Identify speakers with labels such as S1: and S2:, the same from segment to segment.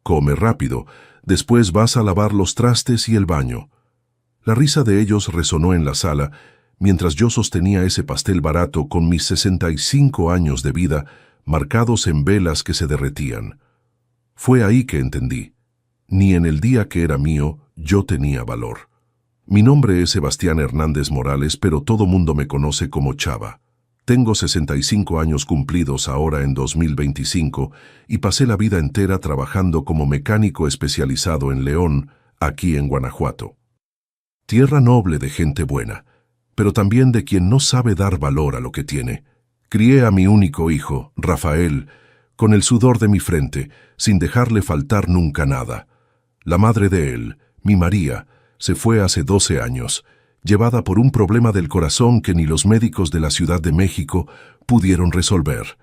S1: come rápido, después vas a lavar los trastes y el baño. La risa de ellos resonó en la sala, mientras yo sostenía ese pastel barato con mis 65 años de vida, marcados en velas que se derretían. Fue ahí que entendí. Ni en el día que era mío, yo tenía valor. Mi nombre es Sebastián Hernández Morales, pero todo mundo me conoce como Chava. Tengo 65 años cumplidos ahora en 2025 y pasé la vida entera trabajando como mecánico especializado en León, aquí en Guanajuato. Tierra noble de gente buena, pero también de quien no sabe dar valor a lo que tiene. Crié a mi único hijo, Rafael, con el sudor de mi frente, sin dejarle faltar nunca nada. La madre de él, mi María, se fue hace 12 años, llevada por un problema del corazón que ni los médicos de la Ciudad de México pudieron resolver.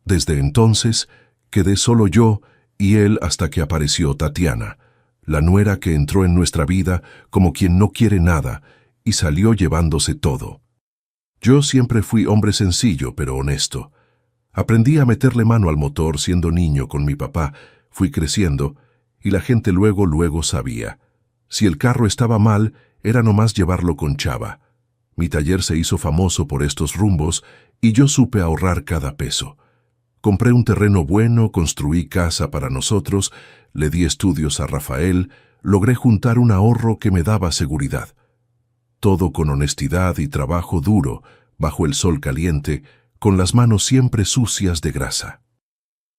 S1: Desde entonces, quedé solo yo y él hasta que apareció Tatiana, la nuera que entró en nuestra vida como quien no quiere nada y salió llevándose todo. Yo siempre fui hombre sencillo pero honesto. Aprendí a meterle mano al motor siendo niño con mi papá, fui creciendo y la gente luego sabía. Si el carro estaba mal, era nomás llevarlo con Chava. Mi taller se hizo famoso por estos rumbos y yo supe ahorrar cada peso. Compré un terreno bueno, construí casa para nosotros, le di estudios a Rafael, logré juntar un ahorro que me daba seguridad. Todo con honestidad y trabajo duro, bajo el sol caliente, con las manos siempre sucias de grasa.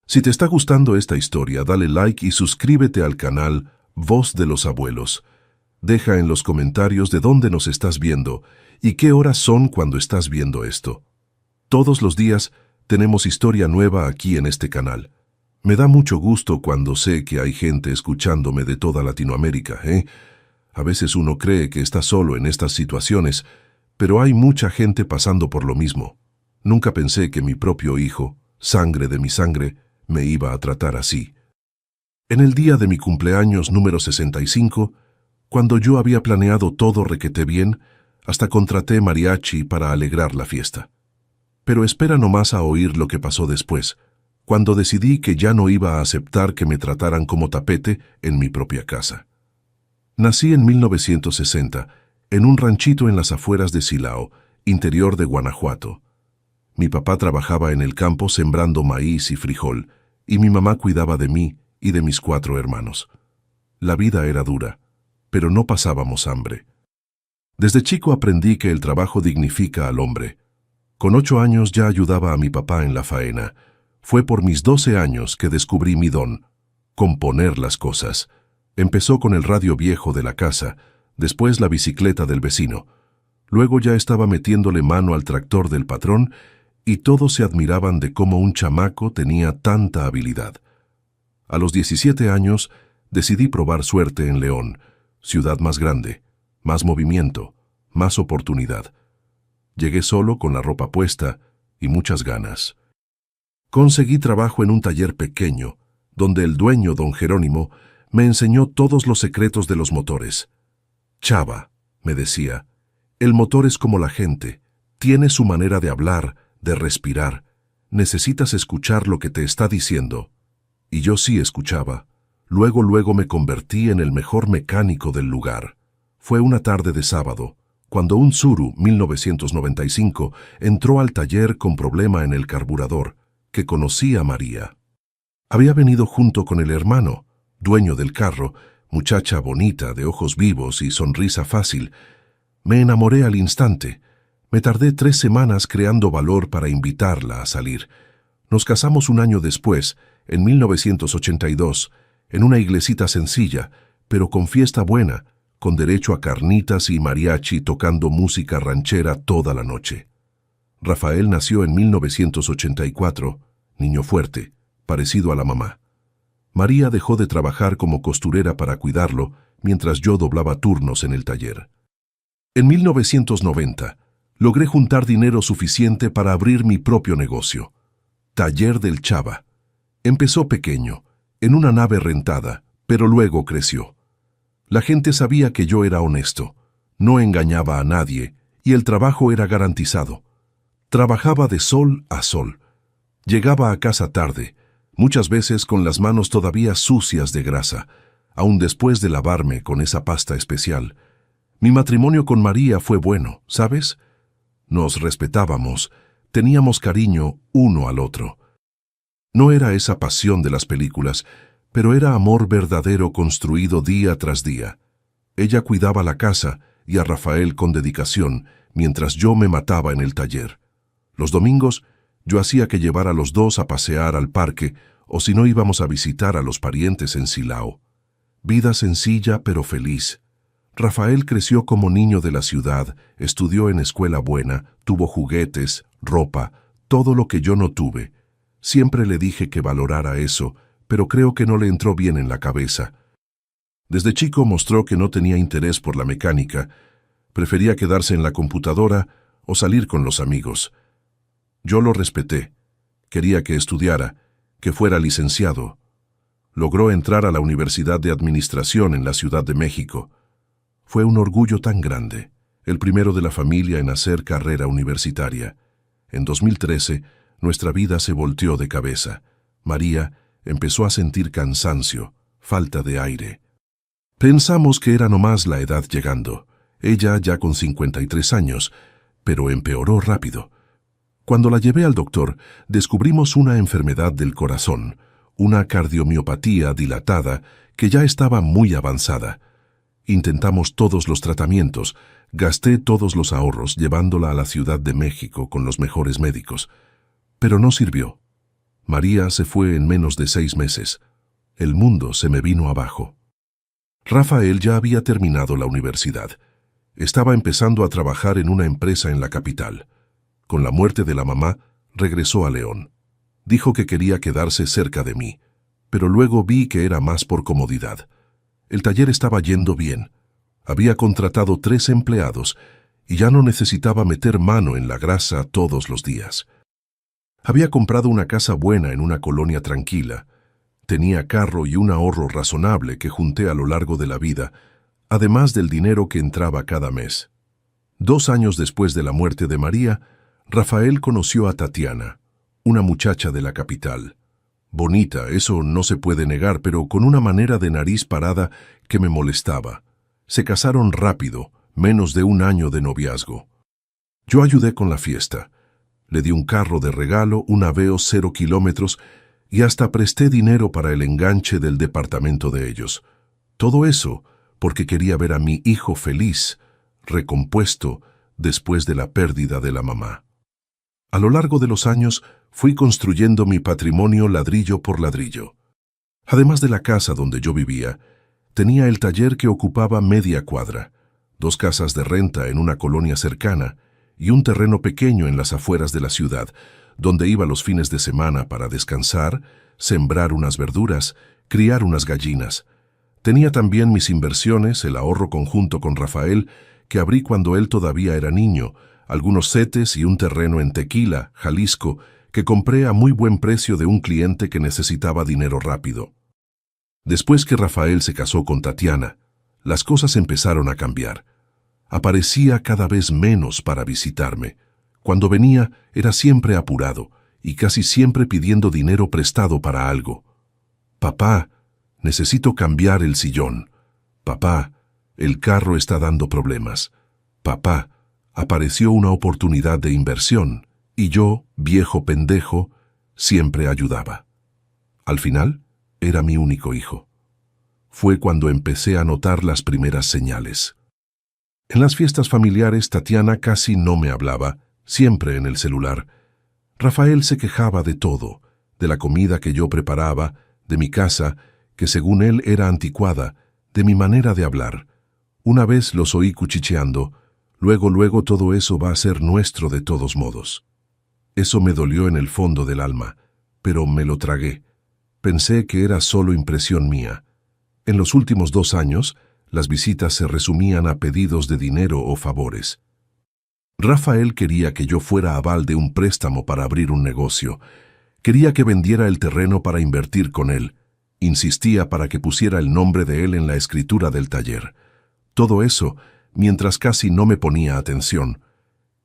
S1: Si te está gustando esta historia, dale like y suscríbete al canal Voz de los Abuelos. Deja en los comentarios de dónde nos estás viendo y qué horas son cuando estás viendo esto. Todos los días tenemos historia nueva aquí en este canal. Me da mucho gusto cuando sé que hay gente escuchándome de toda Latinoamérica, ¿eh? A veces uno cree que está solo en estas situaciones, pero hay mucha gente pasando por lo mismo. Nunca pensé que mi propio hijo, sangre de mi sangre, me iba a tratar así. En el día de mi cumpleaños número 65, cuando yo había planeado todo requete bien, hasta contraté mariachi para alegrar la fiesta. Pero espera nomás a oír lo que pasó después, cuando decidí que ya no iba a aceptar que me trataran como tapete en mi propia casa. Nací en 1960, en un ranchito en las afueras de Silao, interior de Guanajuato. Mi papá trabajaba en el campo sembrando maíz y frijol, y mi mamá cuidaba de mí y de mis 4 hermanos. La vida era dura, pero no pasábamos hambre. Desde chico aprendí que el trabajo dignifica al hombre. Con 8 años ya ayudaba a mi papá en la faena. Fue por mis 12 años que descubrí mi don, componer las cosas. Empezó con el radio viejo de la casa, después la bicicleta del vecino. Luego ya estaba metiéndole mano al tractor del patrón y todos se admiraban de cómo un chamaco tenía tanta habilidad. A los 17 años decidí probar suerte en León, ciudad más grande, más movimiento, más oportunidad. Llegué solo con la ropa puesta y muchas ganas. Conseguí trabajo en un taller pequeño, donde el dueño, don Jerónimo, me enseñó todos los secretos de los motores. Chava, me decía, el motor es como la gente, tiene su manera de hablar, de respirar. Necesitas escuchar lo que te está diciendo. Y yo sí escuchaba. Luego me convertí en el mejor mecánico del lugar. Fue una tarde de sábado, cuando un Tsuru 1995 entró al taller con problema en el carburador, que conocí a María. Había venido junto con el hermano, dueño del carro, muchacha bonita, de ojos vivos y sonrisa fácil. Me enamoré al instante. Me tardé 3 semanas creando valor para invitarla a salir. Nos casamos un año después, en 1982, en una iglesita sencilla, pero con fiesta buena, con derecho a carnitas y mariachi tocando música ranchera toda la noche. Rafael nació en 1984, niño fuerte, parecido a la mamá. María dejó de trabajar como costurera para cuidarlo, mientras yo doblaba turnos en el taller. En 1990, logré juntar dinero suficiente para abrir mi propio negocio, Taller del Chava. Empezó pequeño, en una nave rentada, pero luego creció. La gente sabía que yo era honesto, no engañaba a nadie y el trabajo era garantizado. Trabajaba de sol a sol. Llegaba a casa tarde, muchas veces con las manos todavía sucias de grasa, aun después de lavarme con esa pasta especial. Mi matrimonio con María fue bueno, ¿sabes? Nos respetábamos, teníamos cariño uno al otro. No era esa pasión de las películas, pero era amor verdadero construido día tras día. Ella cuidaba la casa y a Rafael con dedicación, mientras yo me mataba en el taller. Los domingos, yo hacía que llevara a los dos a pasear al parque, o si no íbamos a visitar a los parientes en Silao. Vida sencilla pero feliz. Rafael creció como niño de la ciudad, estudió en escuela buena, tuvo juguetes, ropa, todo lo que yo no tuve. Siempre le dije que valorara eso, pero creo que no le entró bien en la cabeza. Desde chico mostró que no tenía interés por la mecánica, prefería quedarse en la computadora o salir con los amigos. Yo lo respeté. Quería que estudiara, que fuera licenciado. Logró entrar a la Universidad de Administración en la Ciudad de México. Fue un orgullo tan grande, el primero de la familia en hacer carrera universitaria. En 2013, nuestra vida se volteó de cabeza. María empezó a sentir cansancio, falta de aire. Pensamos que era nomás la edad llegando, ella ya con 53 años, pero empeoró rápido. Cuando la llevé al doctor, descubrimos una enfermedad del corazón, una cardiomiopatía dilatada que ya estaba muy avanzada. Intentamos todos los tratamientos, gasté todos los ahorros llevándola a la Ciudad de México con los mejores médicos. Pero no sirvió. María se fue en menos de 6 meses. El mundo se me vino abajo. Rafael ya había terminado la universidad. Estaba empezando a trabajar en una empresa en la capital. Con la muerte de la mamá, regresó a León. Dijo que quería quedarse cerca de mí, pero luego vi que era más por comodidad. El taller estaba yendo bien. Había contratado 3 empleados y ya no necesitaba meter mano en la grasa todos los días. Había comprado una casa buena en una colonia tranquila. Tenía carro y un ahorro razonable que junté a lo largo de la vida, además del dinero que entraba cada mes. 2 años después de la muerte de María, Rafael conoció a Tatiana, una muchacha de la capital. Bonita, eso no se puede negar, pero con una manera de nariz parada que me molestaba. Se casaron rápido, menos de 1 año de noviazgo. Yo ayudé con la fiesta. Le di un carro de regalo, un Aveo 0 kilómetros y hasta presté dinero para el enganche del departamento de ellos. Todo eso porque quería ver a mi hijo feliz, recompuesto después de la pérdida de la mamá. A lo largo de los años fui construyendo mi patrimonio ladrillo por ladrillo. Además de la casa donde yo vivía, tenía el taller que ocupaba media cuadra, 2 casas de renta en una colonia cercana y un terreno pequeño en las afueras de la ciudad, donde iba los fines de semana para descansar, sembrar unas verduras, criar unas gallinas. Tenía también mis inversiones, el ahorro conjunto con Rafael, que abrí cuando él todavía era niño, algunos setes y un terreno en Tequila, Jalisco, que compré a muy buen precio de un cliente que necesitaba dinero rápido. Después que Rafael se casó con Tatiana, las cosas empezaron a cambiar. Aparecía cada vez menos para visitarme. Cuando venía, era siempre apurado y casi siempre pidiendo dinero prestado para algo. Papá, necesito cambiar el sillón. Papá, el carro está dando problemas. Papá, apareció una oportunidad de inversión y yo, viejo pendejo, siempre ayudaba. Al final, era mi único hijo. Fue cuando empecé a notar las primeras señales. En las fiestas familiares, Tatiana casi no me hablaba, siempre en el celular. Rafael se quejaba de todo, de la comida que yo preparaba, de mi casa, que según él era anticuada, de mi manera de hablar. Una vez los oí cuchicheando, luego todo eso va a ser nuestro de todos modos. Eso me dolió en el fondo del alma, pero me lo tragué. Pensé que era solo impresión mía. En los últimos 2 años, las visitas se resumían a pedidos de dinero o favores. Rafael quería que yo fuera aval de un préstamo para abrir un negocio. Quería que vendiera el terreno para invertir con él. Insistía para que pusiera el nombre de él en la escritura del taller. Todo eso, mientras casi no me ponía atención.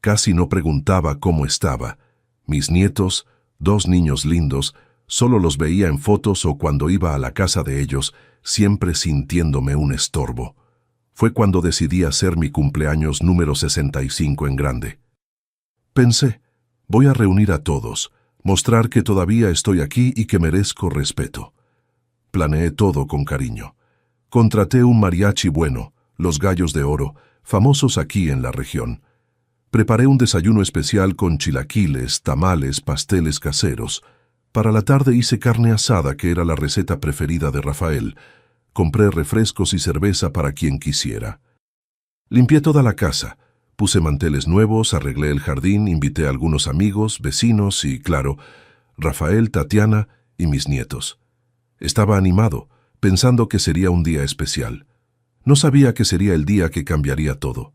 S1: Casi no preguntaba cómo estaba. Mis nietos, 2 niños lindos, Solo los veía en fotos o cuando iba a la casa de ellos, siempre sintiéndome un estorbo. Fue cuando decidí hacer mi cumpleaños número 65 en grande. Pensé, voy a reunir a todos, mostrar que todavía estoy aquí y que merezco respeto. Planeé todo con cariño. Contraté un mariachi bueno, los Gallos de Oro, famosos aquí en la región. Preparé un desayuno especial con chilaquiles, tamales, pasteles caseros. Para la tarde hice carne asada, que era la receta preferida de Rafael. Compré refrescos y cerveza para quien quisiera. Limpié toda la casa. Puse manteles nuevos, arreglé el jardín, invité a algunos amigos, vecinos y, claro, Rafael, Tatiana y mis nietos. Estaba animado, pensando que sería un día especial. No sabía que sería el día que cambiaría todo.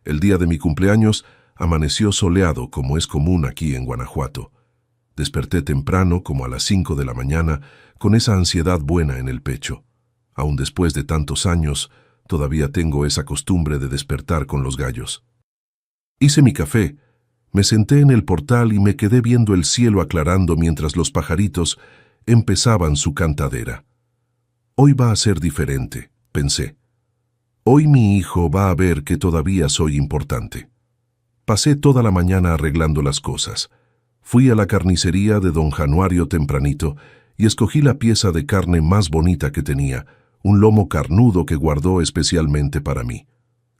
S1: El día de mi cumpleaños amaneció soleado, como es común aquí en Guanajuato. Desperté temprano, como a las 5 de la mañana, con esa ansiedad buena en el pecho. Aún después de tantos años, todavía tengo esa costumbre de despertar con los gallos. Hice mi café, me senté en el portal y me quedé viendo el cielo aclarando mientras los pajaritos empezaban su cantadera. Hoy va a ser diferente, pensé. Hoy mi hijo va a ver que todavía soy importante. Pasé toda la mañana arreglando las cosas. Fui a la carnicería de don Januario tempranito y escogí la pieza de carne más bonita que tenía, un lomo carnudo que guardó especialmente para mí.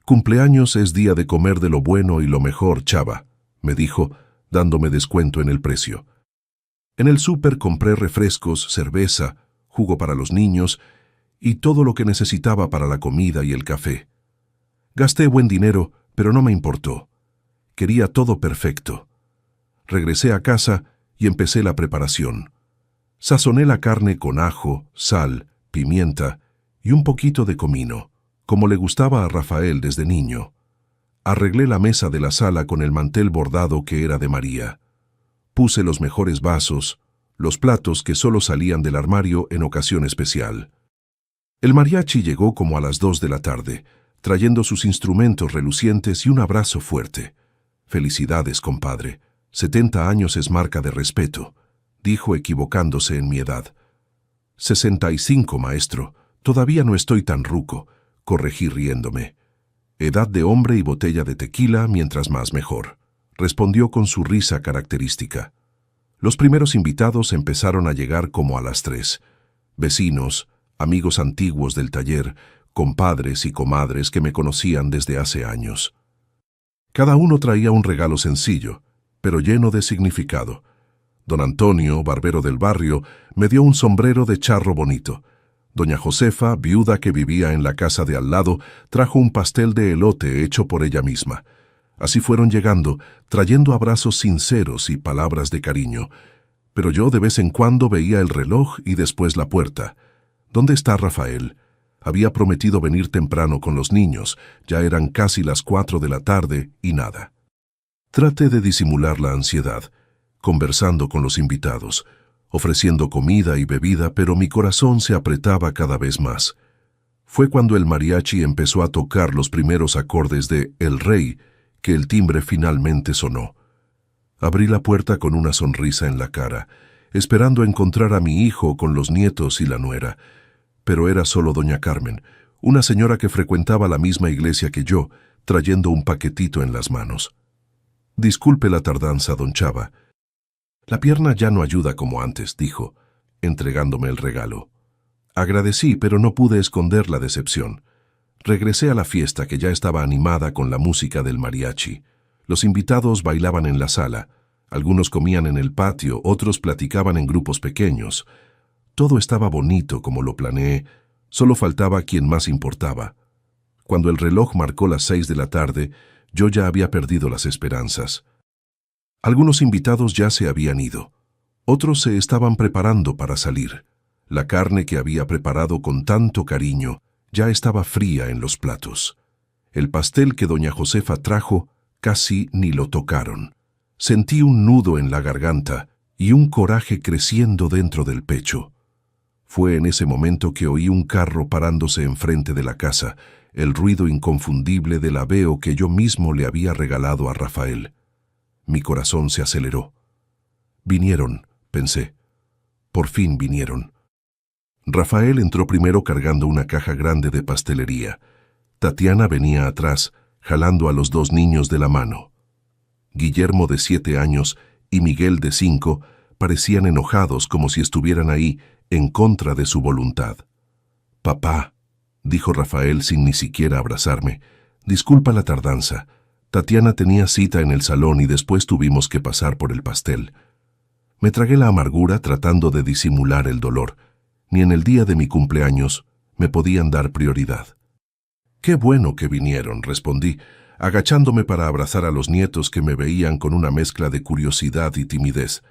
S1: Cumpleaños es día de comer de lo bueno y lo mejor, chava, me dijo, dándome descuento en el precio. En el súper compré refrescos, cerveza, jugo para los niños y todo lo que necesitaba para la comida y el café. Gasté buen dinero, pero no me importó. Quería todo perfecto. Regresé a casa y empecé la preparación. Sazoné la carne con ajo, sal, pimienta y un poquito de comino, como le gustaba a Rafael desde niño. Arreglé la mesa de la sala con el mantel bordado que era de María. Puse los mejores vasos, los platos que solo salían del armario en ocasión especial. El mariachi llegó como a las 2 de la tarde, trayendo sus instrumentos relucientes y un abrazo fuerte. «Felicidades, compadre. 70 años es marca de respeto», dijo equivocándose en mi edad. 65, maestro. Todavía no estoy tan ruco, corregí riéndome. Edad de hombre y botella de tequila, mientras más mejor, respondió con su risa característica. Los primeros invitados empezaron a llegar como a las 3. Vecinos, amigos antiguos del taller, compadres y comadres que me conocían desde hace años. Cada uno traía un regalo sencillo, pero lleno de significado. Don Antonio, barbero del barrio, me dio un sombrero de charro bonito. Doña Josefa, viuda que vivía en la casa de al lado, trajo un pastel de elote hecho por ella misma. Así fueron llegando, trayendo abrazos sinceros y palabras de cariño. Pero yo de vez en cuando veía el reloj y después la puerta. ¿Dónde está Rafael? Había prometido venir temprano con los niños, ya eran casi las 4 de la tarde y nada. Traté de disimular la ansiedad, conversando con los invitados, ofreciendo comida y bebida, pero mi corazón se apretaba cada vez más. Fue cuando el mariachi empezó a tocar los primeros acordes de El Rey que el timbre finalmente sonó. Abrí la puerta con una sonrisa en la cara, esperando encontrar a mi hijo con los nietos y la nuera, pero era solo doña Carmen, una señora que frecuentaba la misma iglesia que yo, trayendo un paquetito en las manos. «Disculpe la tardanza, don Chava. La pierna ya no ayuda como antes», dijo, entregándome el regalo. Agradecí, pero no pude esconder la decepción. Regresé a la fiesta, que ya estaba animada con la música del mariachi. Los invitados bailaban en la sala. Algunos comían en el patio, otros platicaban en grupos pequeños. Todo estaba bonito como lo planeé, solo faltaba quien más importaba. Cuando el reloj marcó las 6 de la tarde, yo ya había perdido las esperanzas. Algunos invitados ya se habían ido. Otros se estaban preparando para salir. La carne que había preparado con tanto cariño ya estaba fría en los platos. El pastel que doña Josefa trajo casi ni lo tocaron. Sentí un nudo en la garganta y un coraje creciendo dentro del pecho. Fue en ese momento que oí un carro parándose enfrente de la casa, el ruido inconfundible del aveo que yo mismo le había regalado a Rafael. Mi corazón se aceleró. Vinieron, pensé. Por fin vinieron. Rafael entró primero cargando una caja grande de pastelería. Tatiana venía atrás, jalando a los dos niños de la mano. Guillermo, de 7 años, y Miguel, de 5, parecían enojados como si estuvieran ahí en contra de su voluntad. «Papá», dijo Rafael sin ni siquiera abrazarme, «disculpa la tardanza. Tatiana tenía cita en el salón y después tuvimos que pasar por el pastel». Me tragué la amargura tratando de disimular el dolor. Ni en el día de mi cumpleaños me podían dar prioridad. «Qué bueno que vinieron», respondí, agachándome para abrazar a los nietos que me veían con una mezcla de curiosidad y timidez.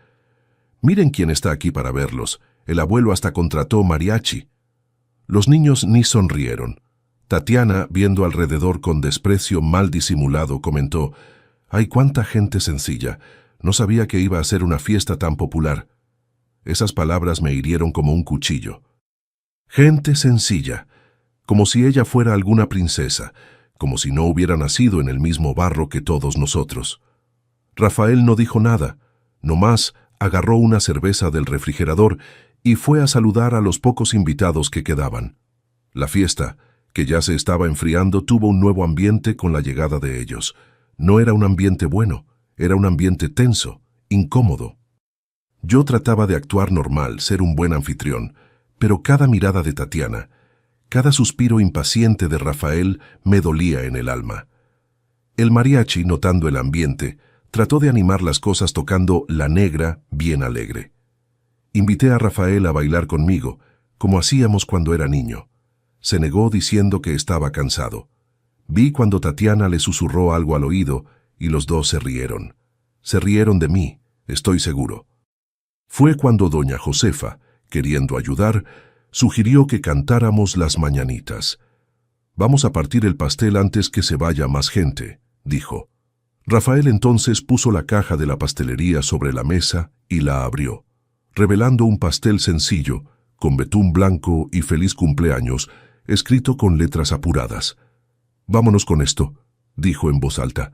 S1: «Miren quién está aquí para verlos. El abuelo hasta contrató mariachi». Los niños ni sonrieron. Tatiana, viendo alrededor con desprecio mal disimulado, comentó: «Ay, cuánta gente sencilla. No sabía que iba a ser una fiesta tan popular». Esas palabras me hirieron como un cuchillo. Gente sencilla, como si ella fuera alguna princesa, como si no hubiera nacido en el mismo barro que todos nosotros. Rafael no dijo nada, nomás agarró una cerveza del refrigerador y fue a saludar a los pocos invitados que quedaban. La fiesta, que ya se estaba enfriando, tuvo un nuevo ambiente con la llegada de ellos. No era un ambiente bueno, era un ambiente tenso, incómodo. Yo trataba de actuar normal, ser un buen anfitrión, pero cada mirada de Tatiana, cada suspiro impaciente de Rafael me dolía en el alma. El mariachi, notando el ambiente, trató de animar las cosas tocando La Negra bien alegre. Invité a Rafael a bailar conmigo, como hacíamos cuando era niño. Se negó diciendo que estaba cansado. Vi cuando Tatiana le susurró algo al oído y los dos se rieron. Se rieron de mí, estoy seguro. Fue cuando doña Josefa, queriendo ayudar, sugirió que cantáramos las mañanitas. «Vamos a partir el pastel antes que se vaya más gente», dijo. Rafael entonces puso la caja de la pastelería sobre la mesa y la abrió, revelando un pastel sencillo, con betún blanco y feliz cumpleaños, escrito con letras apuradas. «Vámonos con esto», dijo en voz alta.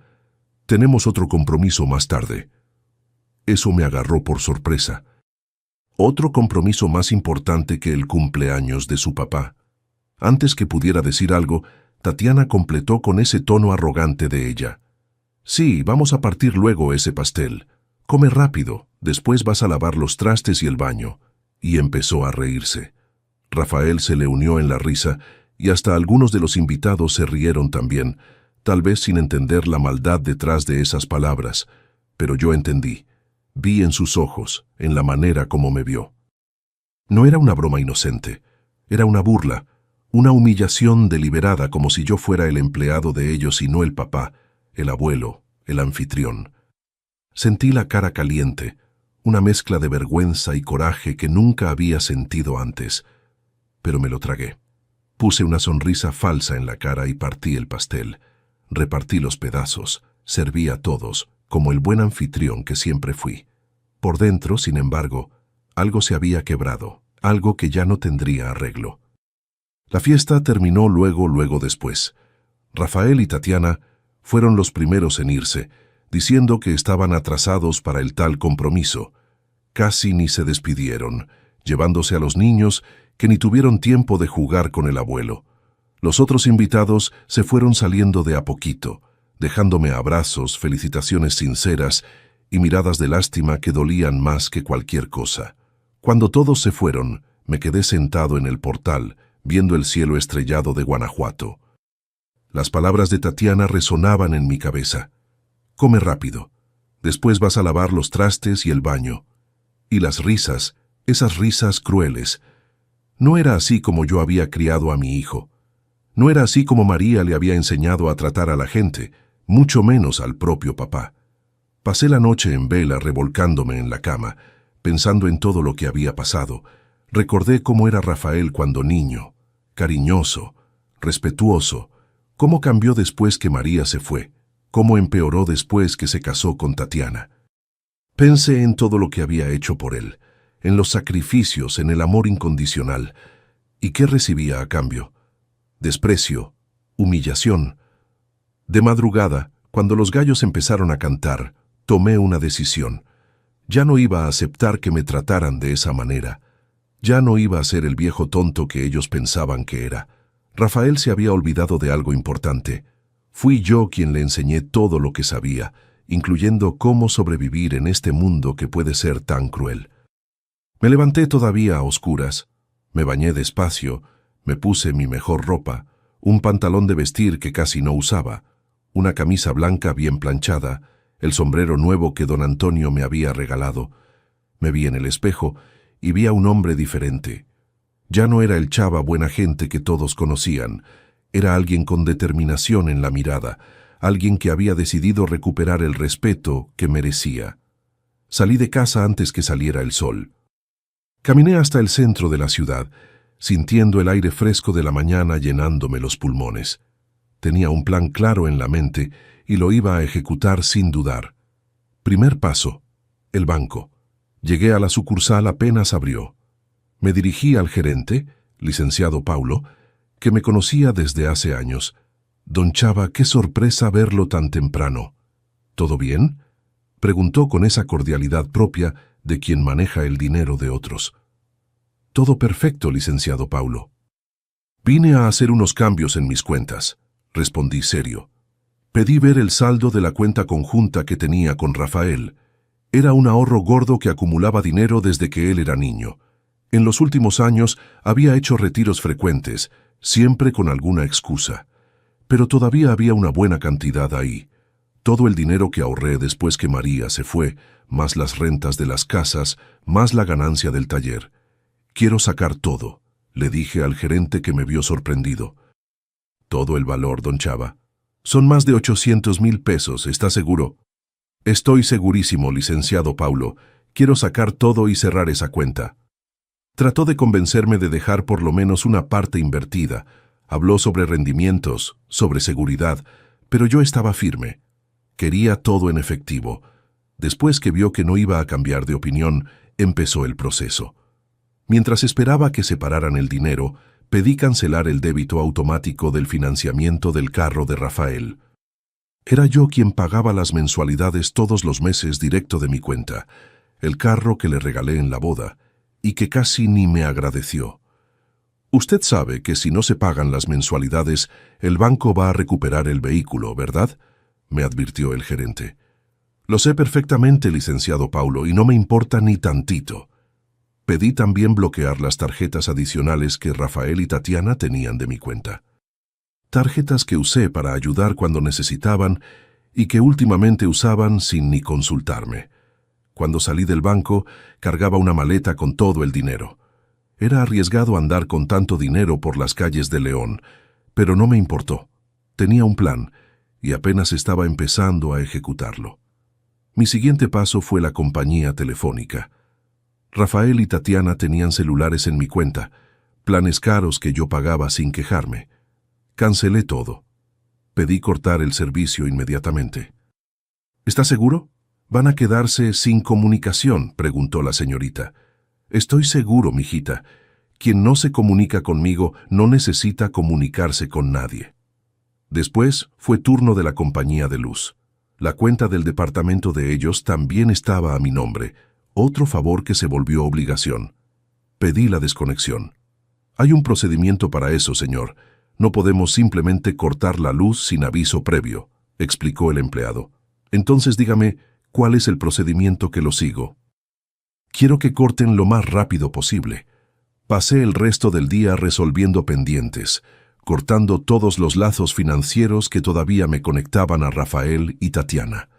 S1: «Tenemos otro compromiso más tarde». Eso me agarró por sorpresa. Otro compromiso más importante que el cumpleaños de su papá. Antes que pudiera decir algo, Tatiana completó con ese tono arrogante de ella. «Sí, vamos a partir luego ese pastel. Come rápido, después vas a lavar los trastes y el baño». Y empezó a reírse. Rafael se le unió en la risa y hasta algunos de los invitados se rieron también, tal vez sin entender la maldad detrás de esas palabras, pero yo entendí. Vi en sus ojos, en la manera como me vio. No era una broma inocente, era una burla, una humillación deliberada, como si yo fuera el empleado de ellos y no el papá, el abuelo, el anfitrión. Sentí la cara caliente, una mezcla de vergüenza y coraje que nunca había sentido antes, pero me lo tragué. Puse una sonrisa falsa en la cara y partí el pastel. Repartí los pedazos, serví a todos, como el buen anfitrión que siempre fui. Por dentro, sin embargo, algo se había quebrado, algo que ya no tendría arreglo. La fiesta terminó luego después. Rafael y Tatiana fueron los primeros en irse, diciendo que estaban atrasados para el tal compromiso. Casi ni se despidieron, llevándose a los niños que ni tuvieron tiempo de jugar con el abuelo. Los otros invitados se fueron saliendo de a poquito, dejándome abrazos, felicitaciones sinceras y miradas de lástima que dolían más que cualquier cosa. Cuando todos se fueron, me quedé sentado en el portal, viendo el cielo estrellado de Guanajuato. Las palabras de Tatiana resonaban en mi cabeza. «Come rápido. Después vas a lavar los trastes y el baño». Y las risas, esas risas crueles. No era así como yo había criado a mi hijo. No era así como María le había enseñado a tratar a la gente, mucho menos al propio papá. Pasé la noche en vela revolcándome en la cama, pensando en todo lo que había pasado. Recordé cómo era Rafael cuando niño, cariñoso, respetuoso, cómo cambió después que María se fue, cómo empeoró después que se casó con Tatiana. Pensé en todo lo que había hecho por él, en los sacrificios, en el amor incondicional. ¿Y qué recibía a cambio? Desprecio, humillación. De madrugada, cuando los gallos empezaron a cantar, tomé una decisión. Ya no iba a aceptar que me trataran de esa manera. Ya no iba a ser el viejo tonto que ellos pensaban que era. Rafael se había olvidado de algo importante. Fui yo quien le enseñé todo lo que sabía, incluyendo cómo sobrevivir en este mundo que puede ser tan cruel. Me levanté todavía a oscuras, me bañé despacio, me puse mi mejor ropa, un pantalón de vestir que casi no usaba, una camisa blanca bien planchada, el sombrero nuevo que don Antonio me había regalado. Me vi en el espejo y vi a un hombre diferente. Ya no era el chava buena gente que todos conocían, era alguien con determinación en la mirada, alguien que había decidido recuperar el respeto que merecía. Salí de casa antes que saliera el sol. Caminé hasta el centro de la ciudad, sintiendo el aire fresco de la mañana llenándome los pulmones. Tenía un plan claro en la mente y lo iba a ejecutar sin dudar. Primer paso, el banco. Llegué a la sucursal apenas abrió. Me dirigí al gerente, licenciado Paulo, que me conocía desde hace años. Don Chava, qué sorpresa verlo tan temprano. ¿Todo bien?, preguntó con esa cordialidad propia de quien maneja el dinero de otros. Todo perfecto, licenciado Paulo. Vine a hacer unos cambios en mis cuentas, respondí serio. Pedí ver el saldo de la cuenta conjunta que tenía con Rafael. Era un ahorro gordo que acumulaba dinero desde que él era niño. En los últimos años había hecho retiros frecuentes, siempre con alguna excusa. Pero todavía había una buena cantidad ahí. Todo el dinero que ahorré después que María se fue, más las rentas de las casas, más la ganancia del taller. Quiero sacar todo, le dije al gerente que me vio sorprendido. ¿Todo el valor, don Chava? Son más de 800,000 pesos, ¿está seguro? Estoy segurísimo, licenciado Paulo. Quiero sacar todo y cerrar esa cuenta. Trató de convencerme de dejar por lo menos una parte invertida. Habló sobre rendimientos, sobre seguridad, pero yo estaba firme. Quería todo en efectivo. Después que vio que no iba a cambiar de opinión, empezó el proceso. Mientras esperaba que separaran el dinero, pedí cancelar el débito automático del financiamiento del carro de Rafael. Era yo quien pagaba las mensualidades todos los meses directo de mi cuenta, el carro que le regalé en la boda, y que casi ni me agradeció. Usted sabe que si no se pagan las mensualidades, el banco va a recuperar el vehículo, ¿verdad?, me advirtió el gerente. Lo sé perfectamente, licenciado Paulo, y no me importa ni tantito. Pedí también bloquear las tarjetas adicionales que Rafael y Tatiana tenían de mi cuenta. Tarjetas que usé para ayudar cuando necesitaban y que últimamente usaban sin ni consultarme. Cuando salí del banco, cargaba una maleta con todo el dinero. Era arriesgado andar con tanto dinero por las calles de León, pero no me importó. Tenía un plan y apenas estaba empezando a ejecutarlo. Mi siguiente paso fue la compañía telefónica. Rafael y Tatiana tenían celulares en mi cuenta, planes caros que yo pagaba sin quejarme. Cancelé todo. Pedí cortar el servicio inmediatamente. ¿Está seguro? ¿Van a quedarse sin comunicación?, preguntó la señorita. Estoy seguro, mijita. Quien no se comunica conmigo no necesita comunicarse con nadie. Después fue turno de la compañía de luz. La cuenta del departamento de ellos también estaba a mi nombre, otro favor que se volvió obligación. Pedí la desconexión. Hay un procedimiento para eso, señor. No podemos simplemente cortar la luz sin aviso previo, explicó el empleado. Entonces dígame, ¿cuál es el procedimiento que lo sigo? Quiero que corten lo más rápido posible. Pasé el resto del día resolviendo pendientes, cortando todos los lazos financieros que todavía me conectaban a Rafael y Tatiana.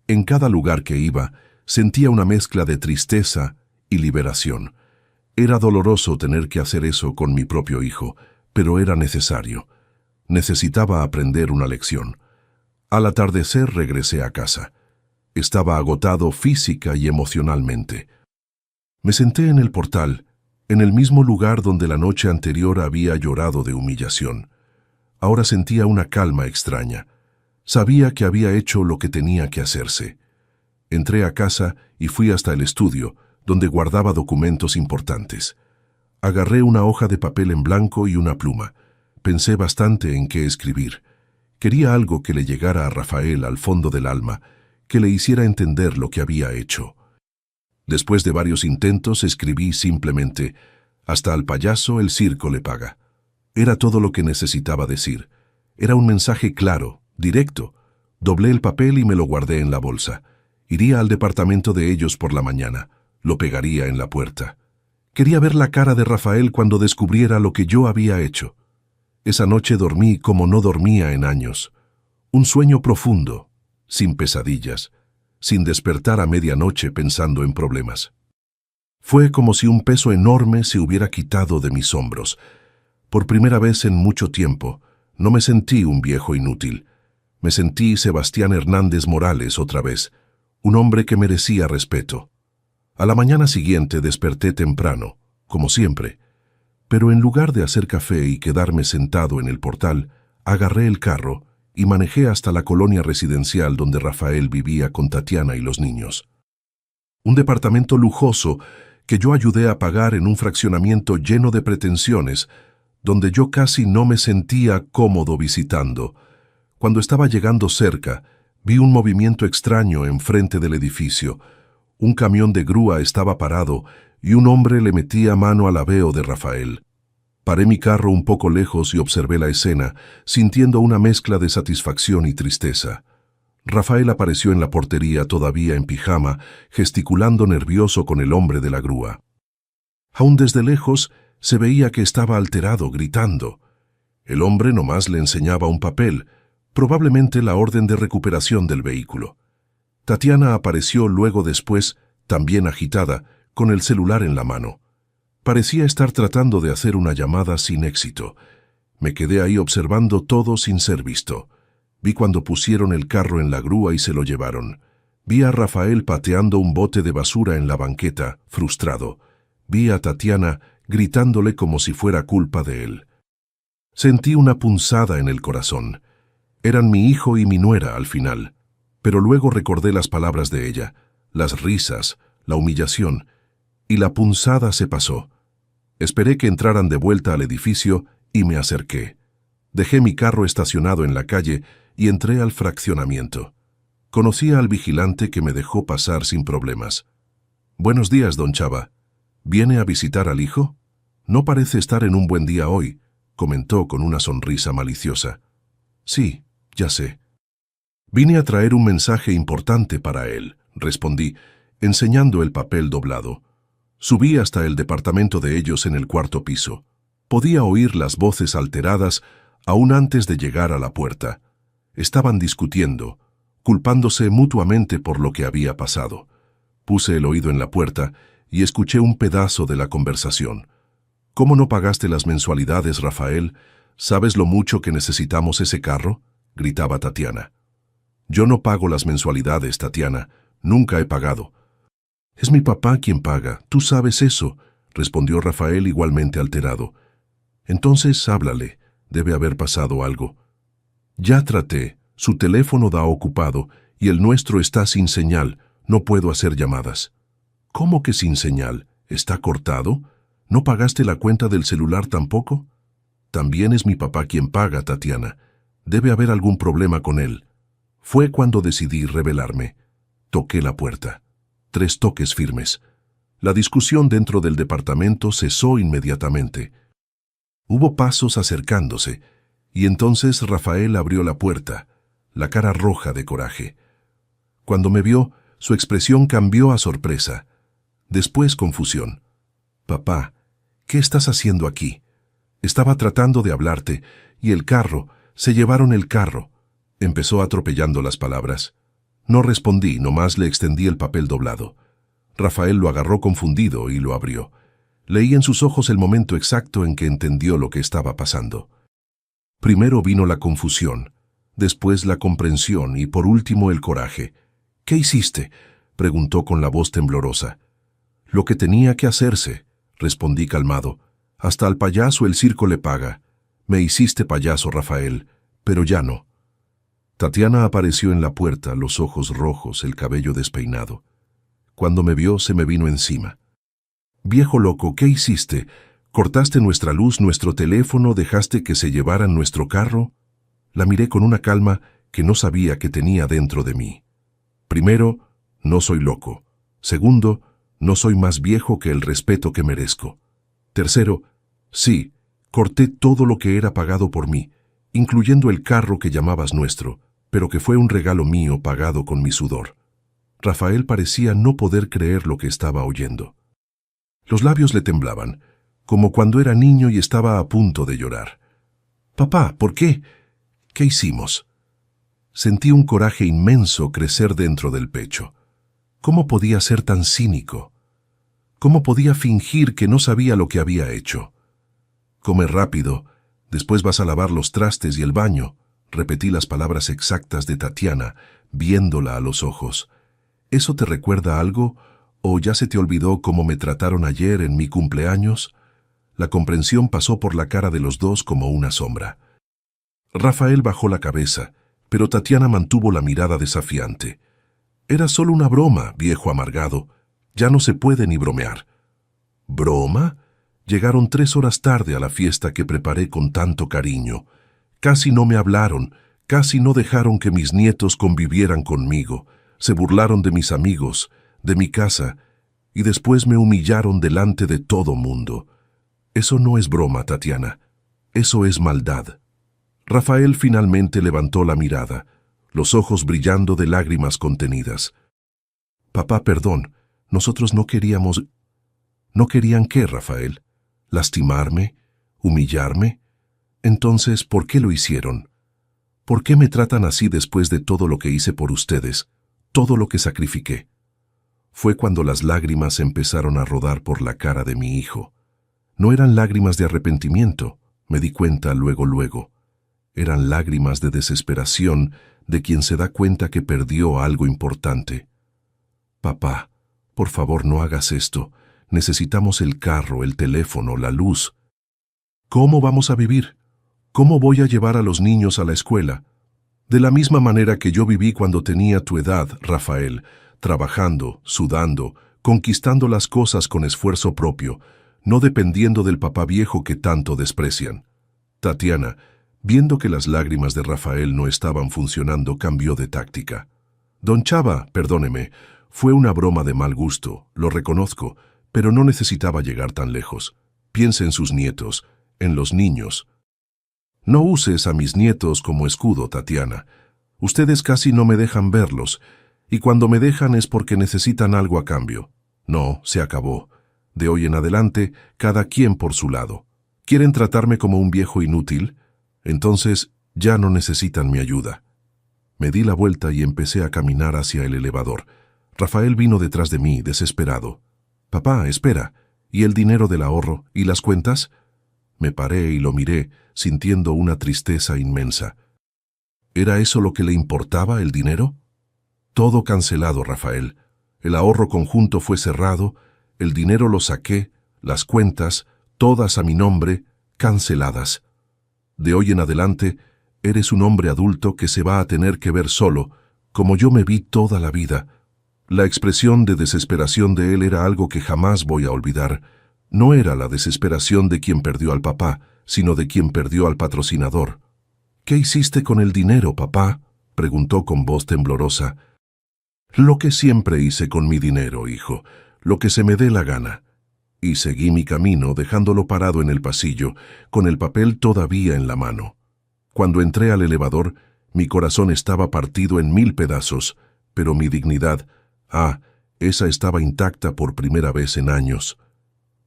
S1: En cada lugar que iba, sentía una mezcla de tristeza y liberación. Era doloroso tener que hacer eso con mi propio hijo, pero era necesario. Necesitaba aprender una lección. Al atardecer regresé a casa. Estaba agotado física y emocionalmente. Me senté en el portal, en el mismo lugar donde la noche anterior había llorado de humillación. Ahora sentía una calma extraña. Sabía que había hecho lo que tenía que hacerse. Entré a casa y fui hasta el estudio, donde guardaba documentos importantes. Agarré una hoja de papel en blanco y una pluma. Pensé bastante en qué escribir. Quería algo que le llegara a Rafael al fondo del alma, que le hiciera entender lo que había hecho. Después de varios intentos escribí simplemente: hasta al payaso el circo le paga. Era todo lo que necesitaba decir. Era un mensaje claro, directo. Doblé el papel y me lo guardé en la bolsa. Iría al departamento de ellos por la mañana. Lo pegaría en la puerta. Quería ver la cara de Rafael cuando descubriera lo que yo había hecho. Esa noche dormí como no dormía en años. Un sueño profundo, sin pesadillas, sin despertar a medianoche pensando en problemas. Fue como si un peso enorme se hubiera quitado de mis hombros. Por primera vez en mucho tiempo, no me sentí un viejo inútil. Me sentí Sebastián Hernández Morales otra vez, un hombre que merecía respeto. A la mañana siguiente desperté temprano, como siempre, pero en lugar de hacer café y quedarme sentado en el portal, agarré el carro y manejé hasta la colonia residencial donde Rafael vivía con Tatiana y los niños. Un departamento lujoso que yo ayudé a pagar en un fraccionamiento lleno de pretensiones, donde yo casi no me sentía cómodo visitando. Cuando estaba llegando cerca, vi un movimiento extraño enfrente del edificio. Un camión de grúa estaba parado y un hombre le metía mano al aveo de Rafael. Paré mi carro un poco lejos y observé la escena, sintiendo una mezcla de satisfacción y tristeza. Rafael apareció en la portería todavía en pijama, gesticulando nervioso con el hombre de la grúa. Aún desde lejos se veía que estaba alterado, gritando. El hombre nomás le enseñaba un papel, probablemente la orden de recuperación del vehículo. Tatiana apareció luego después, también agitada, con el celular en la mano. Parecía estar tratando de hacer una llamada sin éxito. Me quedé ahí observando todo sin ser visto. Vi cuando pusieron el carro en la grúa y se lo llevaron. Vi a Rafael pateando un bote de basura en la banqueta, frustrado. Vi a Tatiana gritándole como si fuera culpa de él. Sentí una punzada en el corazón. Eran mi hijo y mi nuera al final. Pero luego recordé las palabras de ella, las risas, la humillación, y la punzada se pasó. Esperé que entraran de vuelta al edificio y me acerqué. Dejé mi carro estacionado en la calle y entré al fraccionamiento. Conocí al vigilante que me dejó pasar sin problemas. «Buenos días, don Chava. ¿Viene a visitar al hijo? No parece estar en un buen día hoy», comentó con una sonrisa maliciosa. «Sí, ya sé. Vine a traer un mensaje importante para él», respondí, enseñando el papel doblado. Subí hasta el departamento de ellos en el cuarto piso. Podía oír las voces alteradas aún antes de llegar a la puerta. Estaban discutiendo, culpándose mutuamente por lo que había pasado. Puse el oído en la puerta y escuché un pedazo de la conversación. «¿Cómo no pagaste las mensualidades, Rafael? ¿Sabes lo mucho que necesitamos ese carro?», gritaba Tatiana. «Yo no pago las mensualidades, Tatiana. Nunca he pagado». «Es mi papá quien paga. Tú sabes eso», respondió Rafael igualmente alterado. «Entonces háblale. Debe haber pasado algo». «Ya traté. Su teléfono da ocupado y el nuestro está sin señal. No puedo hacer llamadas». «¿Cómo que sin señal? ¿Está cortado? ¿No pagaste la cuenta del celular tampoco?» «También es mi papá quien paga, Tatiana. Debe haber algún problema con él». Fue cuando decidí rebelarme. Toqué la puerta. 3 toques firmes. La discusión dentro del departamento cesó inmediatamente. Hubo pasos acercándose, y entonces Rafael abrió la puerta, la cara roja de coraje. Cuando me vio, su expresión cambió a sorpresa. Después confusión. «Papá, ¿qué estás haciendo aquí? Estaba tratando de hablarte, y el carro, se llevaron el carro», empezó atropellando las palabras. No respondí, nomás le extendí el papel doblado. Rafael lo agarró confundido y lo abrió. Leí en sus ojos el momento exacto en que entendió lo que estaba pasando. Primero vino la confusión, después la comprensión y por último el coraje. «¿Qué hiciste?», preguntó con la voz temblorosa. «Lo que tenía que hacerse», respondí calmado. «Hasta al payaso el circo le paga. Me hiciste payaso, Rafael, pero ya no». Tatiana apareció en la puerta, los ojos rojos, el cabello despeinado. Cuando me vio, se me vino encima. «Viejo loco, ¿qué hiciste? ¿Cortaste nuestra luz, nuestro teléfono, dejaste que se llevaran nuestro carro?» La miré con una calma que no sabía que tenía dentro de mí. Primero, no soy loco. Segundo, No soy más viejo que el respeto que merezco. Tercero, sí, corté todo lo que era pagado por mí, incluyendo el carro que llamabas nuestro, pero que fue un regalo mío pagado con mi sudor. Rafael parecía no poder creer lo que estaba oyendo. Los labios le temblaban, como cuando era niño y estaba a punto de llorar. «Papá, ¿por qué? ¿Qué hicimos?» Sentí un coraje inmenso crecer dentro del pecho. ¿Cómo podía ser tan cínico? ¿Cómo podía fingir que no sabía lo que había hecho? «Come rápido, después vas a lavar los trastes y el baño», repetí las palabras exactas de Tatiana, viéndola a los ojos. «¿Eso te recuerda algo? ¿O ya se te olvidó cómo me trataron ayer en mi cumpleaños?» La comprensión pasó por la cara de los dos como una sombra. Rafael bajó la cabeza, pero Tatiana mantuvo la mirada desafiante. «Era solo una broma, viejo amargado. Ya no se puede ni bromear». «¿Broma?» Llegaron 3 horas tarde a la fiesta que preparé con tanto cariño. Casi no me hablaron, casi no dejaron que mis nietos convivieran conmigo. Se burlaron de mis amigos, de mi casa, y después me humillaron delante de todo mundo. Eso no es broma, Tatiana. Eso es maldad». Rafael finalmente levantó la mirada, los ojos brillando de lágrimas contenidas. «Papá, perdón. Nosotros no queríamos...» «¿No querían qué, Rafael? ¿Lastimarme? ¿Humillarme? Entonces, ¿por qué lo hicieron? ¿Por qué me tratan así después de todo lo que hice por ustedes, todo lo que sacrifiqué?» Fue cuando las lágrimas empezaron a rodar por la cara de mi hijo. No eran lágrimas de arrepentimiento, me di cuenta luego. Eran lágrimas de desesperación de quien se da cuenta que perdió algo importante. «Papá, por favor no hagas esto. Necesitamos el carro, el teléfono, la luz. ¿Cómo vamos a vivir? ¿Cómo voy a llevar a los niños a la escuela?» De la misma manera que yo viví cuando tenía tu edad, Rafael, trabajando, sudando, conquistando las cosas con esfuerzo propio, no dependiendo del papá viejo que tanto desprecian. Tatiana, viendo que las lágrimas de Rafael no estaban funcionando, cambió de táctica. «Don Chava, perdóneme, fue una broma de mal gusto, lo reconozco, pero no necesitaba llegar tan lejos. Piense en sus nietos, en los niños». «No uses a mis nietos como escudo, Tatiana. Ustedes casi no me dejan verlos, y cuando me dejan es porque necesitan algo a cambio. No, se acabó. De hoy en adelante, cada quien por su lado. ¿Quieren tratarme como un viejo inútil? Entonces ya no necesitan mi ayuda». Me di la vuelta y empecé a caminar hacia el elevador. Rafael vino detrás de mí, desesperado. «Papá, espera. ¿Y el dinero del ahorro? ¿Y las cuentas?» Me paré y lo miré, sintiendo una tristeza inmensa. ¿Era eso lo que le importaba, el dinero? Todo cancelado, Rafael. El ahorro conjunto fue cerrado, el dinero lo saqué, las cuentas, todas a mi nombre, canceladas. De hoy en adelante, eres un hombre adulto que se va a tener que ver solo, como yo me vi toda la vida. La expresión de desesperación de él era algo que jamás voy a olvidar. No era la desesperación de quien perdió al papá, sino de quien perdió al patrocinador. «¿Qué hiciste con el dinero, papá?», preguntó con voz temblorosa. «Lo que siempre hice con mi dinero, hijo, lo que se me dé la gana». Y seguí mi camino dejándolo parado en el pasillo, con el papel todavía en la mano. Cuando entré al elevador, mi corazón estaba partido en 1000 pedazos, pero mi dignidad, esa estaba intacta por primera vez en años.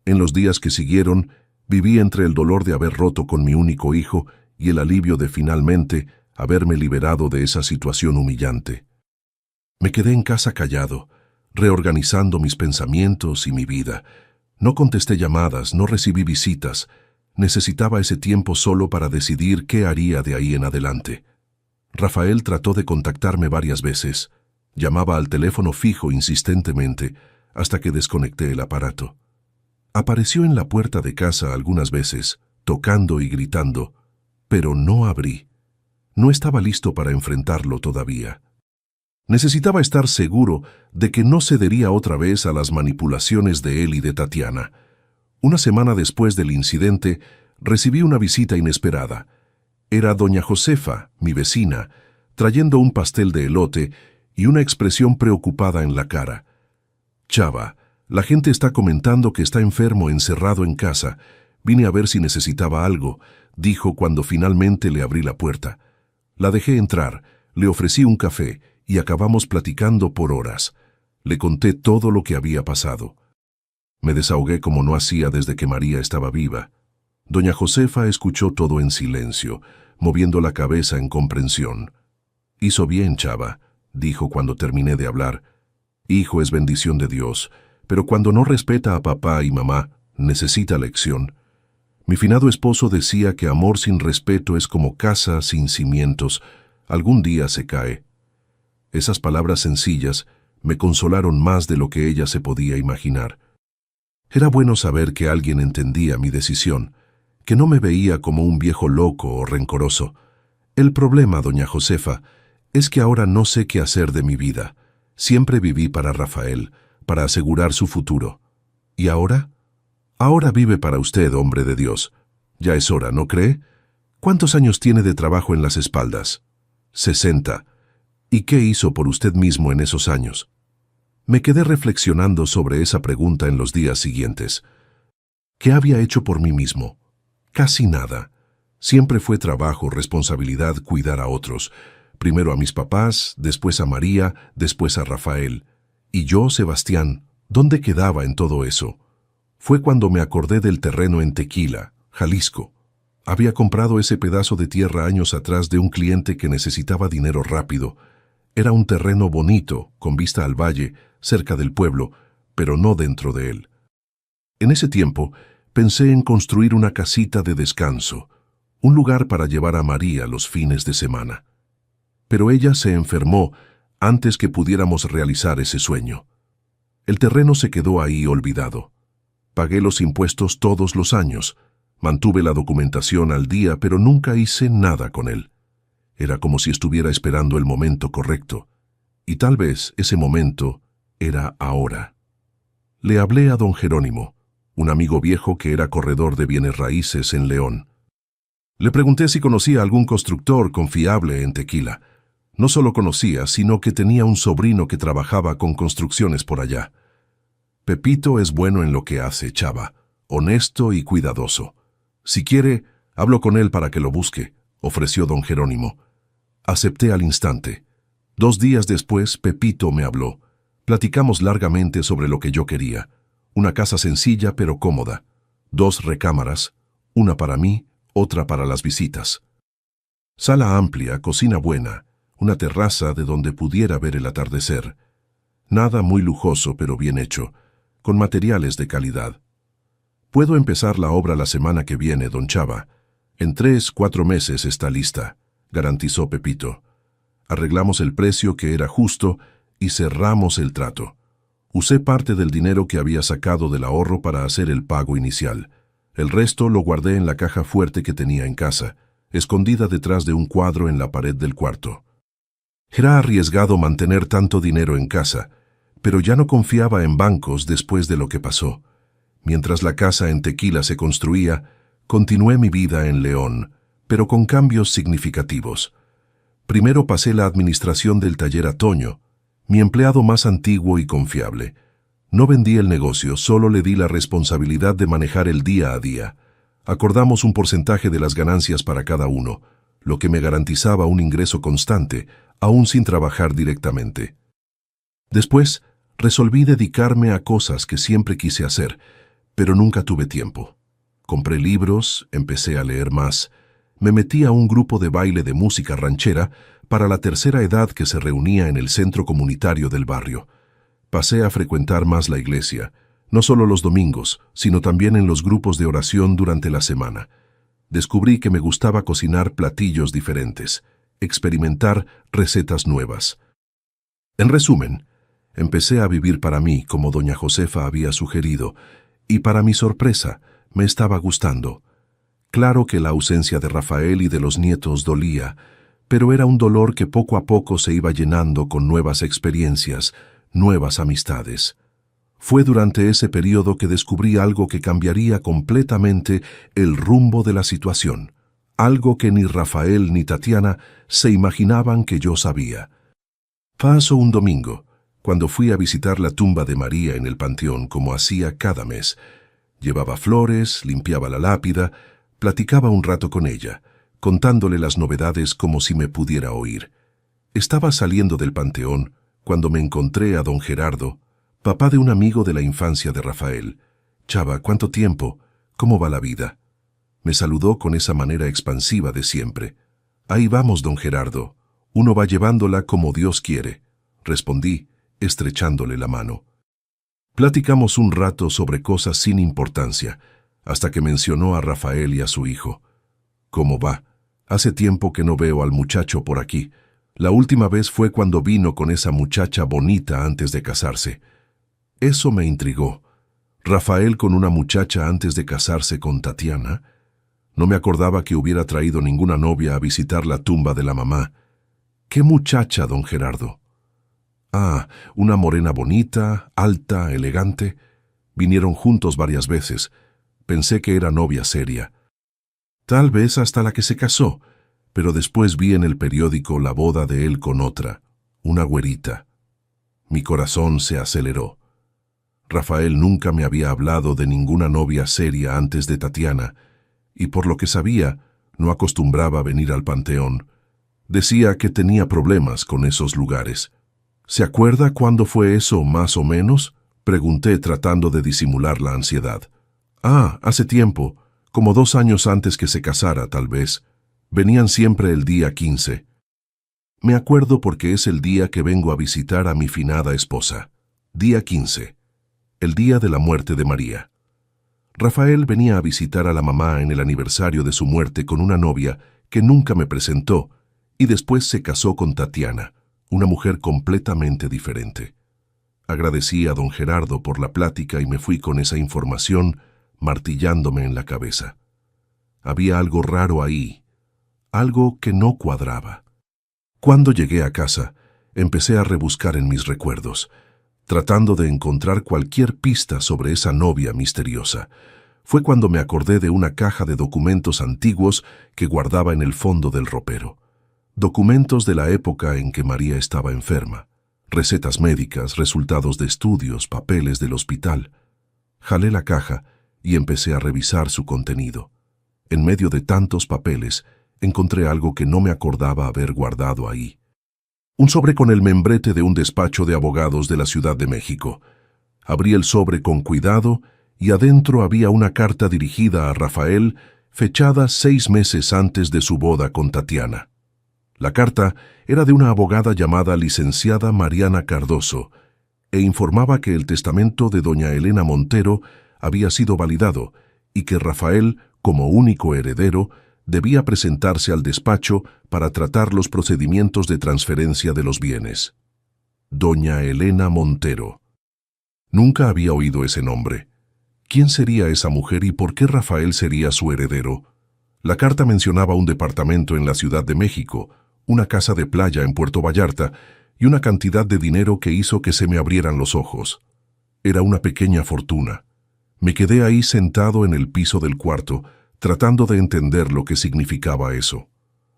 S1: En los días que siguieron, viví entre el dolor de haber roto con mi único hijo y el alivio de finalmente haberme liberado de esa situación humillante. Me quedé en casa callado, reorganizando mis pensamientos y mi vida. No contesté llamadas, no recibí visitas. Necesitaba ese tiempo solo para decidir qué haría de ahí en adelante. Rafael trató de contactarme varias veces. Llamaba al teléfono fijo insistentemente hasta que desconecté el aparato. Apareció en la puerta de casa algunas veces, tocando y gritando, pero no abrí. No estaba listo para enfrentarlo todavía. Necesitaba estar seguro de que no cedería otra vez a las manipulaciones de él y de Tatiana. Una semana después del incidente, recibí una visita inesperada. Era doña Josefa, mi vecina, trayendo un pastel de elote y una expresión preocupada en la cara. «Chava, La gente está comentando que está enfermo, encerrado en casa. Vine a ver si necesitaba algo, dijo cuando finalmente le abrí la puerta. La dejé entrar, le ofrecí un café y acabamos platicando por horas. Le conté todo lo que había pasado. Me desahogué como no hacía desde que María estaba viva. Doña Josefa escuchó todo en silencio, moviendo la cabeza en comprensión. «Hizo bien, Chava», dijo cuando terminé de hablar. «Hijo es bendición de Dios, pero cuando no respeta a papá y mamá, necesita lección. Mi finado esposo decía que amor sin respeto es como casa sin cimientos, algún día se cae». Esas palabras sencillas me consolaron más de lo que ella se podía imaginar. Era bueno saber que alguien entendía mi decisión, que no me veía como un viejo loco o rencoroso. El problema, doña Josefa, es que ahora no sé qué hacer de mi vida. Siempre viví para Rafael, para asegurar su futuro. ¿Y ahora? Ahora vive para usted, hombre de Dios. Ya es hora, ¿no cree? ¿Cuántos años tiene de trabajo en las espaldas? 60. ¿Y qué hizo por usted mismo en esos años? Me quedé reflexionando sobre esa pregunta en los días siguientes. ¿Qué había hecho por mí mismo? Casi nada. Siempre fue trabajo, responsabilidad, cuidar a otros. Primero a mis papás, después a María, después a Rafael. Y yo, Sebastián, ¿dónde quedaba en todo eso? Fue cuando me acordé del terreno en Tequila, Jalisco. Había comprado ese pedazo de tierra años atrás de un cliente que necesitaba dinero rápido. Era un terreno bonito, con vista al valle, cerca del pueblo, pero no dentro de él. En ese tiempo, pensé en construir una casita de descanso, un lugar para llevar a María los fines de semana. Pero ella se enfermó antes que pudiéramos realizar ese sueño. El terreno se quedó ahí olvidado. Pagué los impuestos todos los años, mantuve la documentación al día, pero nunca hice nada con él. Era como si estuviera esperando el momento correcto, y tal vez ese momento era ahora. Le hablé a don Jerónimo, un amigo viejo que era corredor de bienes raíces en León. Le pregunté si conocía algún constructor confiable en Tequila. No solo conocía, sino que tenía un sobrino que trabajaba con construcciones por allá. Pepito es bueno en lo que hace, Chava, honesto y cuidadoso. Si quiere, hablo con él para que lo busque, ofreció don Jerónimo. Acepté al instante. 2 días después, Pepito me habló. Platicamos largamente sobre lo que yo quería. Una casa sencilla pero cómoda. 2 recámaras, una para mí, otra para las visitas. Sala amplia, cocina buena, una terraza de donde pudiera ver el atardecer. Nada muy lujoso pero bien hecho, con materiales de calidad. Puedo empezar la obra la semana que viene, don Chava. En 3-4 meses está lista, garantizó Pepito. Arreglamos el precio que era justo y cerramos el trato. Usé parte del dinero que había sacado del ahorro para hacer el pago inicial. El resto lo guardé en la caja fuerte que tenía en casa, escondida detrás de un cuadro en la pared del cuarto. Era arriesgado mantener tanto dinero en casa, pero ya no confiaba en bancos después de lo que pasó. Mientras la casa en Tequila se construía, continué mi vida en León, pero con cambios significativos. Primero pasé la administración del taller a Toño, mi empleado más antiguo y confiable. No vendí el negocio, solo le di la responsabilidad de manejar el día a día. Acordamos un porcentaje de las ganancias para cada uno, lo que me garantizaba un ingreso constante, aún sin trabajar directamente. Después, resolví dedicarme a cosas que siempre quise hacer, pero nunca tuve tiempo. Compré libros, empecé a leer más, me metí a un grupo de baile de música ranchera para la tercera edad que se reunía en el centro comunitario del barrio. Pasé a frecuentar más la iglesia, no solo los domingos, sino también en los grupos de oración durante la semana. Descubrí que me gustaba cocinar platillos diferentes, experimentar recetas nuevas. En resumen, empecé a vivir para mí como doña Josefa había sugerido, y para mi sorpresa, me estaba gustando. Claro que la ausencia de Rafael y de los nietos dolía, pero era un dolor que poco a poco se iba llenando con nuevas experiencias, nuevas amistades. Fue durante ese periodo que descubrí algo que cambiaría completamente el rumbo de la situación, algo que ni Rafael ni Tatiana se imaginaban que yo sabía. Pasó un domingo. cuando fui a visitar la tumba de María en el panteón como hacía cada mes. Llevaba flores, limpiaba la lápida, platicaba un rato con ella, contándole las novedades como si me pudiera oír. Estaba saliendo del panteón cuando me encontré a don Gerardo, papá de un amigo de la infancia de Rafael. «Chava, ¿cuánto tiempo? ¿Cómo va la vida?». Me saludó con esa manera expansiva de siempre. «Ahí vamos, don Gerardo. Uno va llevándola como Dios quiere», respondí, estrechándole la mano. Platicamos un rato sobre cosas sin importancia, hasta que mencionó a Rafael y a su hijo. «¿Cómo va? Hace tiempo que no veo al muchacho por aquí. La última vez fue cuando vino con esa muchacha bonita antes de casarse». Eso me intrigó. ¿Rafael con una muchacha antes de casarse con Tatiana? No me acordaba que hubiera traído ninguna novia a visitar la tumba de la mamá. ¿Qué muchacha, don Gerardo? «Ah, una morena bonita, alta, elegante. Vinieron juntos varias veces. Pensé que era novia seria. Tal vez hasta la que se casó, pero después vi en el periódico la boda de él con otra, una güerita». Mi corazón se aceleró. Rafael nunca me había hablado de ninguna novia seria antes de Tatiana, y por lo que sabía, no acostumbraba a venir al panteón. Decía que tenía problemas con esos lugares. «¿Se acuerda cuándo fue eso, más o menos?», pregunté tratando de disimular la ansiedad. «Ah, hace tiempo, como 2 años antes que se casara, tal vez. Venían siempre el día 15. Me acuerdo porque es el día que vengo a visitar a mi finada esposa. Día 15. El día de la muerte de María». Rafael venía a visitar a la mamá en el aniversario de su muerte con una novia que nunca me presentó y después se casó con Tatiana, una mujer completamente diferente. Agradecí a don Gerardo por la plática y me fui con esa información martillándome en la cabeza. Había algo raro ahí, algo que no cuadraba. Cuando llegué a casa, empecé a rebuscar en mis recuerdos, tratando de encontrar cualquier pista sobre esa novia misteriosa. Fue cuando me acordé de una caja de documentos antiguos que guardaba en el fondo del ropero. Documentos de la época en que María estaba enferma. Recetas médicas, resultados de estudios, papeles del hospital. Jalé la caja y empecé a revisar su contenido. En medio de tantos papeles, encontré algo que no me acordaba haber guardado ahí. Un sobre con el membrete de un despacho de abogados de la Ciudad de México. Abrí el sobre con cuidado y adentro había una carta dirigida a Rafael, fechada 6 meses antes de su boda con Tatiana. La carta era de una abogada llamada licenciada Mariana Cardoso e informaba que el testamento de doña Elena Montero había sido validado y que Rafael, como único heredero, debía presentarse al despacho para tratar los procedimientos de transferencia de los bienes. Doña Elena Montero. Nunca había oído ese nombre. ¿Quién sería esa mujer y por qué Rafael sería su heredero? La carta mencionaba un departamento en la Ciudad de México, una casa de playa en Puerto Vallarta y una cantidad de dinero que hizo que se me abrieran los ojos. Era una pequeña fortuna. Me quedé ahí sentado en el piso del cuarto, tratando de entender lo que significaba eso.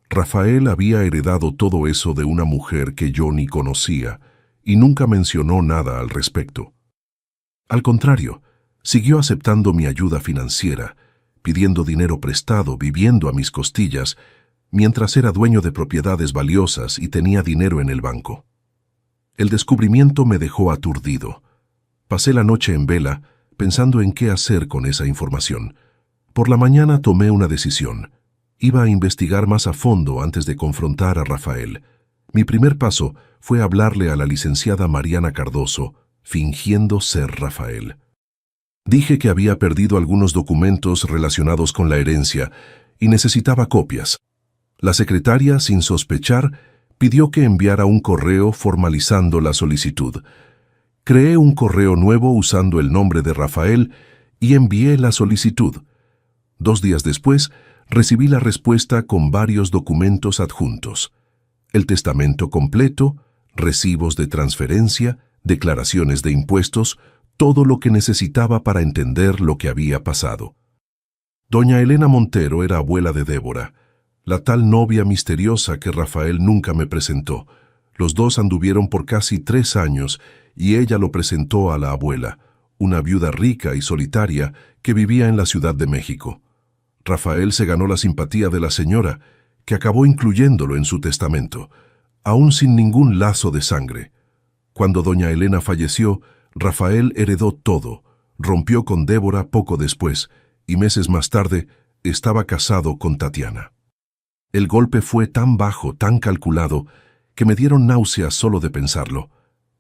S1: Rafael había heredado todo eso de una mujer que yo ni conocía y nunca mencionó nada al respecto. Al contrario, siguió aceptando mi ayuda financiera, pidiendo dinero prestado, viviendo a mis costillas, mientras era dueño de propiedades valiosas y tenía dinero en el banco. El descubrimiento me dejó aturdido. Pasé la noche en vela, pensando en qué hacer con esa información. Por la mañana tomé una decisión. Iba a investigar más a fondo antes de confrontar a Rafael. Mi primer paso fue hablarle a la licenciada Mariana Cardoso, fingiendo ser Rafael. Dije que había perdido algunos documentos relacionados con la herencia y necesitaba copias. La secretaria, sin sospechar, pidió que enviara un correo formalizando la solicitud. Creé un correo nuevo usando el nombre de Rafael y envié la solicitud. 2 días después, recibí la respuesta con varios documentos adjuntos. El testamento completo, recibos de transferencia, declaraciones de impuestos, todo lo que necesitaba para entender lo que había pasado. Doña Elena Montero era abuela de Débora, la tal novia misteriosa que Rafael nunca me presentó. Los dos anduvieron por casi 3 años y ella lo presentó a la abuela, una viuda rica y solitaria que vivía en la Ciudad de México. Rafael se ganó la simpatía de la señora, que acabó incluyéndolo en su testamento, aún sin ningún lazo de sangre. Cuando doña Elena falleció, Rafael heredó todo, rompió con Débora poco después y meses más tarde estaba casado con Tatiana. El golpe fue tan bajo, tan calculado, que me dieron náuseas solo de pensarlo.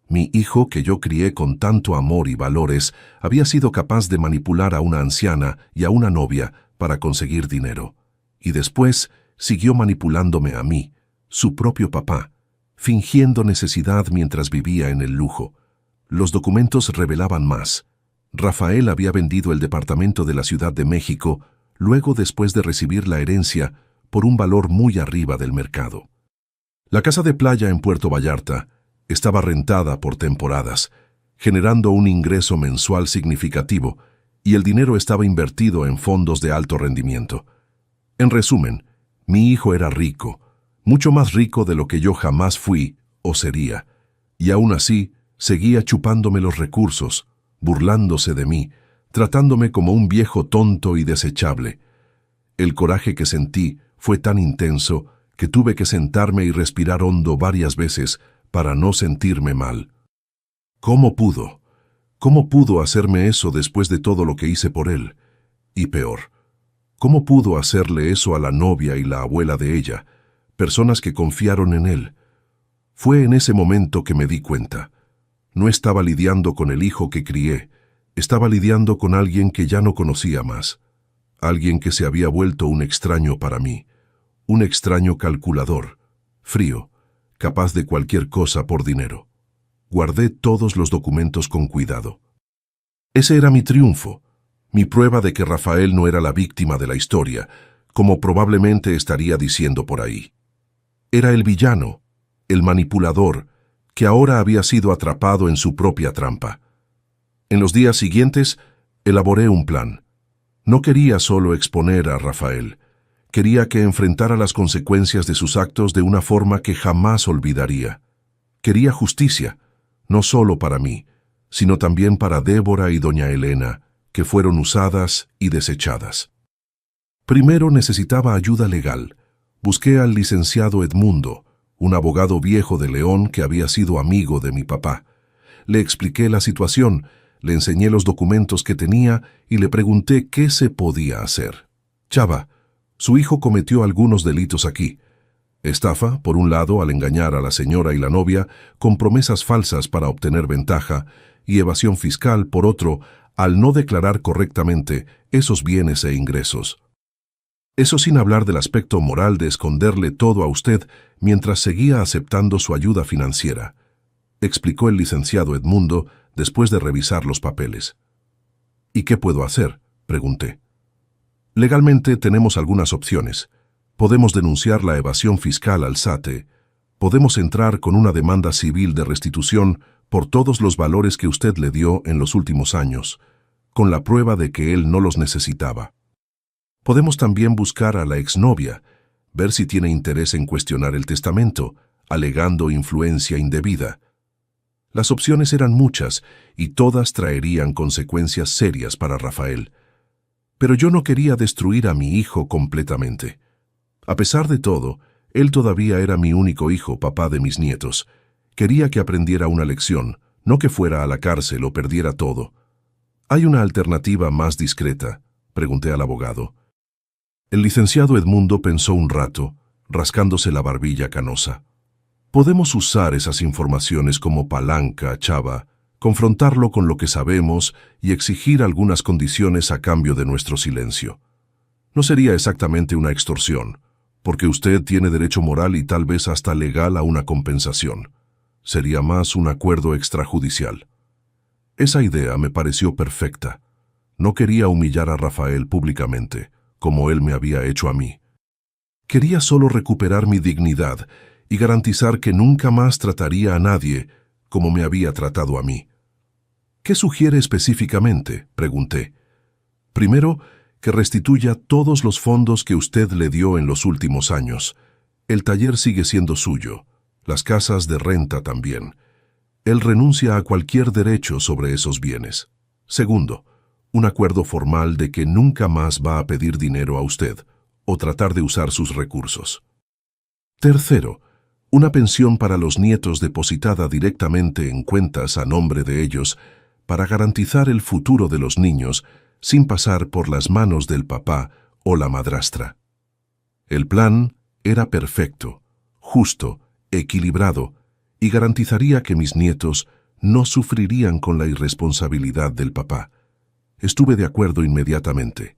S1: Mi hijo, que yo crié con tanto amor y valores, había sido capaz de manipular a una anciana y a una novia para conseguir dinero. Y después siguió manipulándome a mí, su propio papá, fingiendo necesidad mientras vivía en el lujo. Los documentos revelaban más. Rafael había vendido el departamento de la Ciudad de México luego después de recibir la herencia por un valor muy arriba del mercado. La casa de playa en Puerto Vallarta estaba rentada por temporadas, generando un ingreso mensual significativo, y el dinero estaba invertido en fondos de alto rendimiento. En resumen, mi hijo era rico, mucho más rico de lo que yo jamás fui o sería, y aún así seguía chupándome los recursos, burlándose de mí, tratándome como un viejo tonto y desechable. El coraje que sentí fue tan intenso que tuve que sentarme y respirar hondo varias veces para no sentirme mal. ¿Cómo pudo? ¿Cómo pudo hacerme eso después de todo lo que hice por él? Y peor, ¿cómo pudo hacerle eso a la novia y la abuela de ella, personas que confiaron en él? Fue en ese momento que me di cuenta. No estaba lidiando con el hijo que crié, estaba lidiando con alguien que ya no conocía más, alguien que se había vuelto un extraño para mí, un extraño calculador, frío, capaz de cualquier cosa por dinero. Guardé todos los documentos con cuidado. Ese era mi triunfo, mi prueba de que Rafael no era la víctima de la historia, como probablemente estaría diciendo por ahí. Era el villano, el manipulador, que ahora había sido atrapado en su propia trampa. En los días siguientes, elaboré un plan. No quería solo exponer a Rafael. Quería que enfrentara las consecuencias de sus actos de una forma que jamás olvidaría. Quería justicia, no solo para mí, sino también para Débora y doña Elena, que fueron usadas y desechadas. Primero necesitaba ayuda legal. Busqué al licenciado Edmundo, un abogado viejo de León que había sido amigo de mi papá. Le expliqué la situación, le enseñé los documentos que tenía y le pregunté qué se podía hacer. Chava, su hijo cometió algunos delitos aquí. Estafa, por un lado, al engañar a la señora y la novia con promesas falsas para obtener ventaja, y evasión fiscal, por otro, al no declarar correctamente esos bienes e ingresos. Eso sin hablar del aspecto moral de esconderle todo a usted mientras seguía aceptando su ayuda financiera, explicó el licenciado Edmundo después de revisar los papeles. ¿Y qué puedo hacer?, pregunté. Legalmente tenemos algunas opciones. Podemos denunciar la evasión fiscal al SATE. Podemos entrar con una demanda civil de restitución por todos los valores que usted le dio en los últimos años, con la prueba de que él no los necesitaba. Podemos también buscar a la exnovia, ver si tiene interés en cuestionar el testamento, alegando influencia indebida. Las opciones eran muchas y todas traerían consecuencias serias para Rafael. Pero yo no quería destruir a mi hijo completamente. A pesar de todo, él todavía era mi único hijo, papá de mis nietos. Quería que aprendiera una lección, no que fuera a la cárcel o perdiera todo. ¿Hay una alternativa más discreta?, pregunté al abogado. El licenciado Edmundo pensó un rato, rascándose la barbilla canosa. Podemos usar esas informaciones como palanca, Chava, confrontarlo con lo que sabemos y exigir algunas condiciones a cambio de nuestro silencio. No sería exactamente una extorsión, porque usted tiene derecho moral y tal vez hasta legal a una compensación. Sería más un acuerdo extrajudicial. Esa idea me pareció perfecta. No quería humillar a Rafael públicamente, como él me había hecho a mí. Quería solo recuperar mi dignidad y garantizar que nunca más trataría a nadie como me había tratado a mí. ¿Qué sugiere específicamente?, pregunté. Primero, que restituya todos los fondos que usted le dio en los últimos años. El taller sigue siendo suyo. Las casas de renta también. Él renuncia a cualquier derecho sobre esos bienes. Segundo, un acuerdo formal de que nunca más va a pedir dinero a usted o tratar de usar sus recursos. Tercero, una pensión para los nietos depositada directamente en cuentas a nombre de ellos para garantizar el futuro de los niños sin pasar por las manos del papá o la madrastra. El plan era perfecto, justo, equilibrado y garantizaría que mis nietos no sufrirían con la irresponsabilidad del papá. Estuve de acuerdo inmediatamente.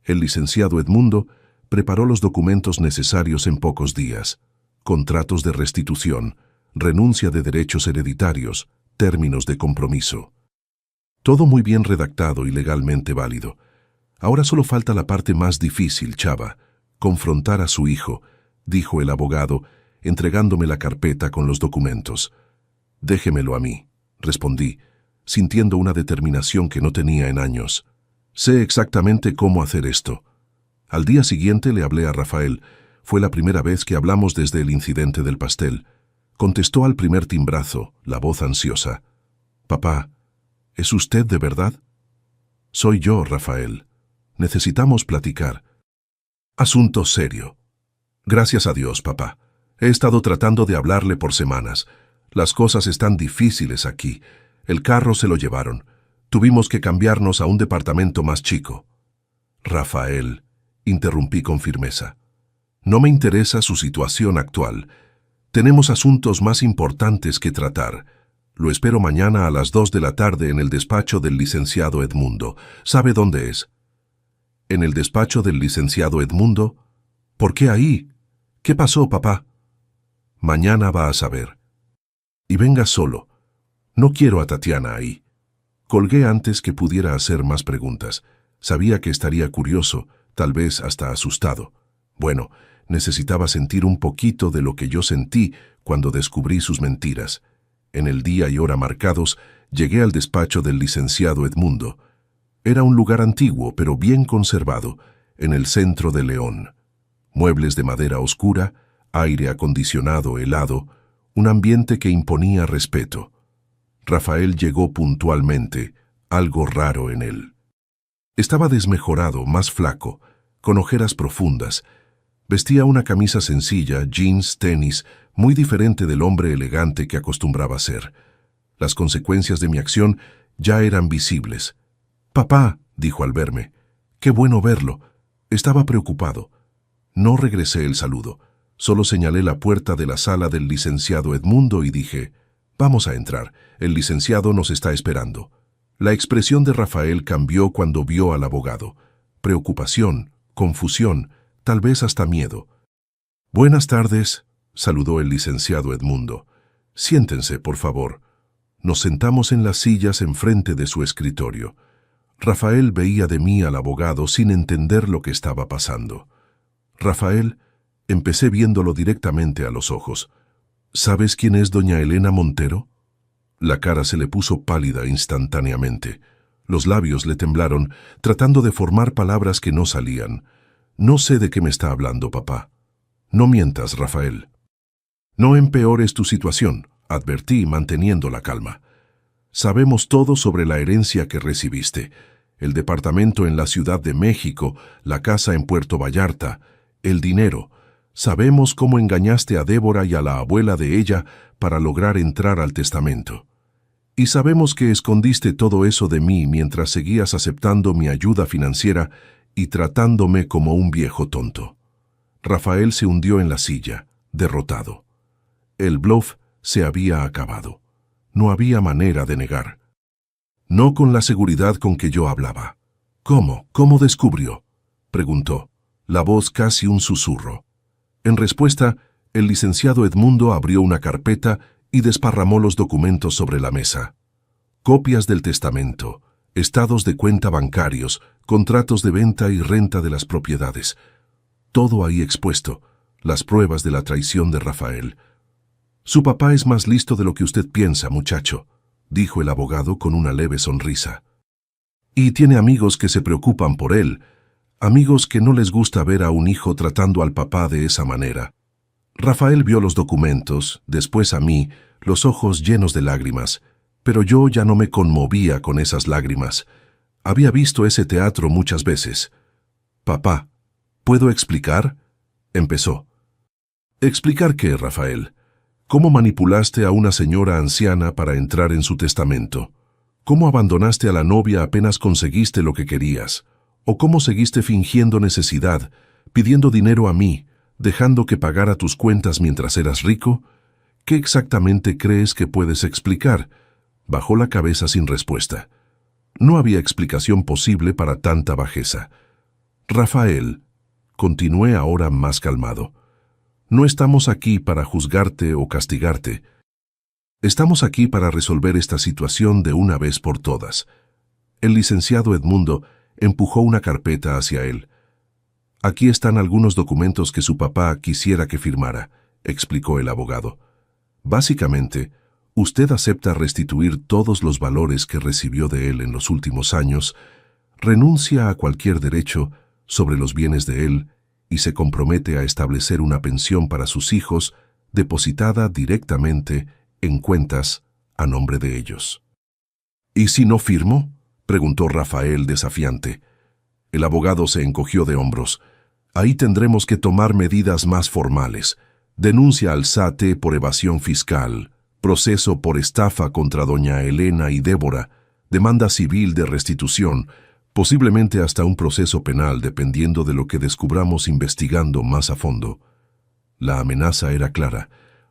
S1: El licenciado Edmundo preparó los documentos necesarios en pocos días: contratos de restitución, renuncia de derechos hereditarios, términos de compromiso. Todo muy bien redactado y legalmente válido. Ahora solo falta la parte más difícil, Chava: confrontar a su hijo, dijo el abogado, entregándome la carpeta con los documentos. Déjemelo a mí, respondí, sintiendo una determinación que no tenía en años. Sé exactamente cómo hacer esto. Al día siguiente le hablé a Rafael. Fue la primera vez que hablamos desde el incidente del pastel. Contestó al primer timbrazo, la voz ansiosa. «Papá, ¿es usted de verdad?» «Soy yo, Rafael. Necesitamos platicar». «Asunto serio». «Gracias a Dios, papá. He estado tratando de hablarle por semanas. Las cosas están difíciles aquí. El carro se lo llevaron. Tuvimos que cambiarnos a un departamento más chico». «Rafael», interrumpí con firmeza, «no me interesa su situación actual. Tenemos asuntos más importantes que tratar. Lo espero mañana a las 2 de la tarde en el despacho del licenciado Edmundo. ¿Sabe dónde es?» «¿En el despacho del licenciado Edmundo? ¿Por qué ahí? ¿Qué pasó, papá?» «Mañana va a saber. Y venga solo. No quiero a Tatiana ahí». Colgué antes que pudiera hacer más preguntas. Sabía que estaría curioso, tal vez hasta asustado. Bueno, necesitaba sentir un poquito de lo que yo sentí cuando descubrí sus mentiras. En el día y hora marcados, llegué al despacho del licenciado Edmundo. Era un lugar antiguo, pero bien conservado, en el centro de León. Muebles de madera oscura, aire acondicionado helado, un ambiente que imponía respeto. Rafael llegó puntualmente, algo raro en él. Estaba desmejorado, más flaco, con ojeras profundas. Vestía una camisa sencilla, jeans, tenis, muy diferente del hombre elegante que acostumbraba ser. Las consecuencias de mi acción ya eran visibles. «Papá», dijo al verme, «qué bueno verlo». Estaba preocupado. No regresé el saludo. Solo señalé la puerta de la sala del licenciado Edmundo y dije: «Vamos a entrar. El licenciado nos está esperando». La expresión de Rafael cambió cuando vio al abogado. Preocupación, confusión, tal vez hasta miedo. «Buenas tardes», saludó el licenciado Edmundo. «Siéntense, por favor». Nos sentamos en las sillas enfrente de su escritorio. Rafael veía de mí al abogado sin entender lo que estaba pasando. «Rafael», empecé viéndolo directamente a los ojos, «¿sabes quién es doña Elena Montero?» La cara se le puso pálida instantáneamente. Los labios le temblaron, tratando de formar palabras que no salían. «No sé de qué me está hablando, papá». «No mientas, Rafael». «No empeores tu situación», advertí manteniendo la calma. «Sabemos todo sobre la herencia que recibiste. El departamento en la Ciudad de México, la casa en Puerto Vallarta, el dinero. Sabemos cómo engañaste a Débora y a la abuela de ella para lograr entrar al testamento. Y sabemos que escondiste todo eso de mí mientras seguías aceptando mi ayuda financiera y tratándome como un viejo tonto». Rafael se hundió en la silla, derrotado. El bluff se había acabado. No había manera de negar. No con la seguridad con que yo hablaba. «¿Cómo? ¿Cómo descubrió?», preguntó, la voz casi un susurro. En respuesta, el licenciado Edmundo abrió una carpeta y desparramó los documentos sobre la mesa. Copias del testamento, estados de cuenta bancarios, contratos de venta y renta de las propiedades. Todo ahí expuesto, las pruebas de la traición de Rafael. «Su papá es más listo de lo que usted piensa, muchacho», dijo el abogado con una leve sonrisa. «Y tiene amigos que se preocupan por él, amigos que no les gusta ver a un hijo tratando al papá de esa manera». Rafael vio los documentos, después a mí, los ojos llenos de lágrimas, pero yo ya no me conmovía con esas lágrimas. Había visto ese teatro muchas veces. «Papá, ¿puedo explicar?», empezó. «¿Explicar qué, Rafael? ¿Cómo manipulaste a una señora anciana para entrar en su testamento? ¿Cómo abandonaste a la novia apenas conseguiste lo que querías? ¿O cómo seguiste fingiendo necesidad, pidiendo dinero a mí, dejando que pagara tus cuentas mientras eras rico? ¿Qué exactamente crees que puedes explicar?». Bajó la cabeza sin respuesta. No había explicación posible para tanta bajeza. «Rafael», continué ahora más calmado, «no estamos aquí para juzgarte o castigarte. Estamos aquí para resolver esta situación de una vez por todas». El licenciado Edmundo empujó una carpeta hacia él. «Aquí están algunos documentos que su papá quisiera que firmara», explicó el abogado. «Básicamente, usted acepta restituir todos los valores que recibió de él en los últimos años, renuncia a cualquier derecho sobre los bienes de él y se compromete a establecer una pensión para sus hijos depositada directamente en cuentas a nombre de ellos». «¿Y si no firmo?», preguntó Rafael desafiante. El abogado se encogió de hombros. «Ahí tendremos que tomar medidas más formales. Denuncia al SAT por evasión fiscal, proceso por estafa contra doña Elena y Débora, demanda civil de restitución, posiblemente hasta un proceso penal dependiendo de lo que descubramos investigando más a fondo». La amenaza era clara.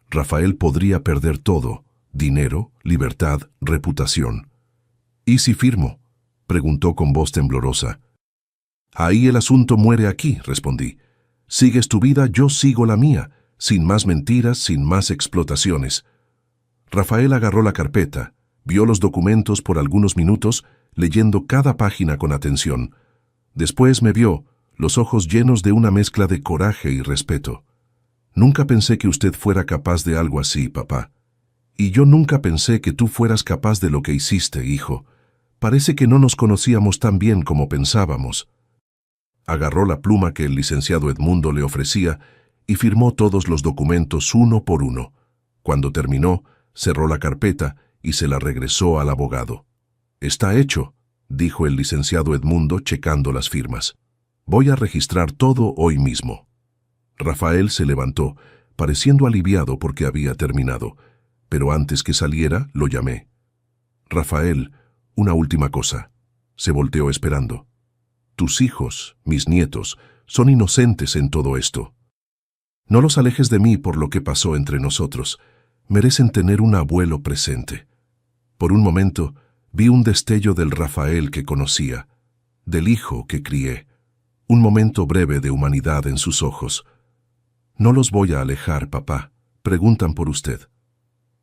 S1: Rafael podría perder todo: dinero, libertad, reputación. «¿Y si firmo?», preguntó con voz temblorosa. «Ahí el asunto muere aquí», respondí. «Sigues tu vida, yo sigo la mía, sin más mentiras, sin más explotaciones». Rafael agarró la carpeta, vio los documentos por algunos minutos, leyendo cada página con atención. Después me vio, los ojos llenos de una mezcla de coraje y respeto. «Nunca pensé que usted fuera capaz de algo así, papá. Y yo nunca pensé que tú fueras capaz de lo que hiciste, hijo. Parece que no nos conocíamos tan bien como pensábamos». Agarró la pluma que el licenciado Edmundo le ofrecía y firmó todos los documentos uno por uno. Cuando terminó, cerró la carpeta y se la regresó al abogado. «Está hecho», dijo el licenciado Edmundo checando las firmas. «Voy a registrar todo hoy mismo». Rafael se levantó, pareciendo aliviado porque había terminado, pero antes que saliera lo llamé. «Rafael, una última cosa». Se volteó esperando. «Tus hijos, mis nietos, son inocentes en todo esto. No los alejes de mí por lo que pasó entre nosotros. Merecen tener un abuelo presente». Por un momento vi un destello del Rafael que conocía, del hijo que crié, un momento breve de humanidad en sus ojos. «No los voy a alejar, papá. Preguntan por usted».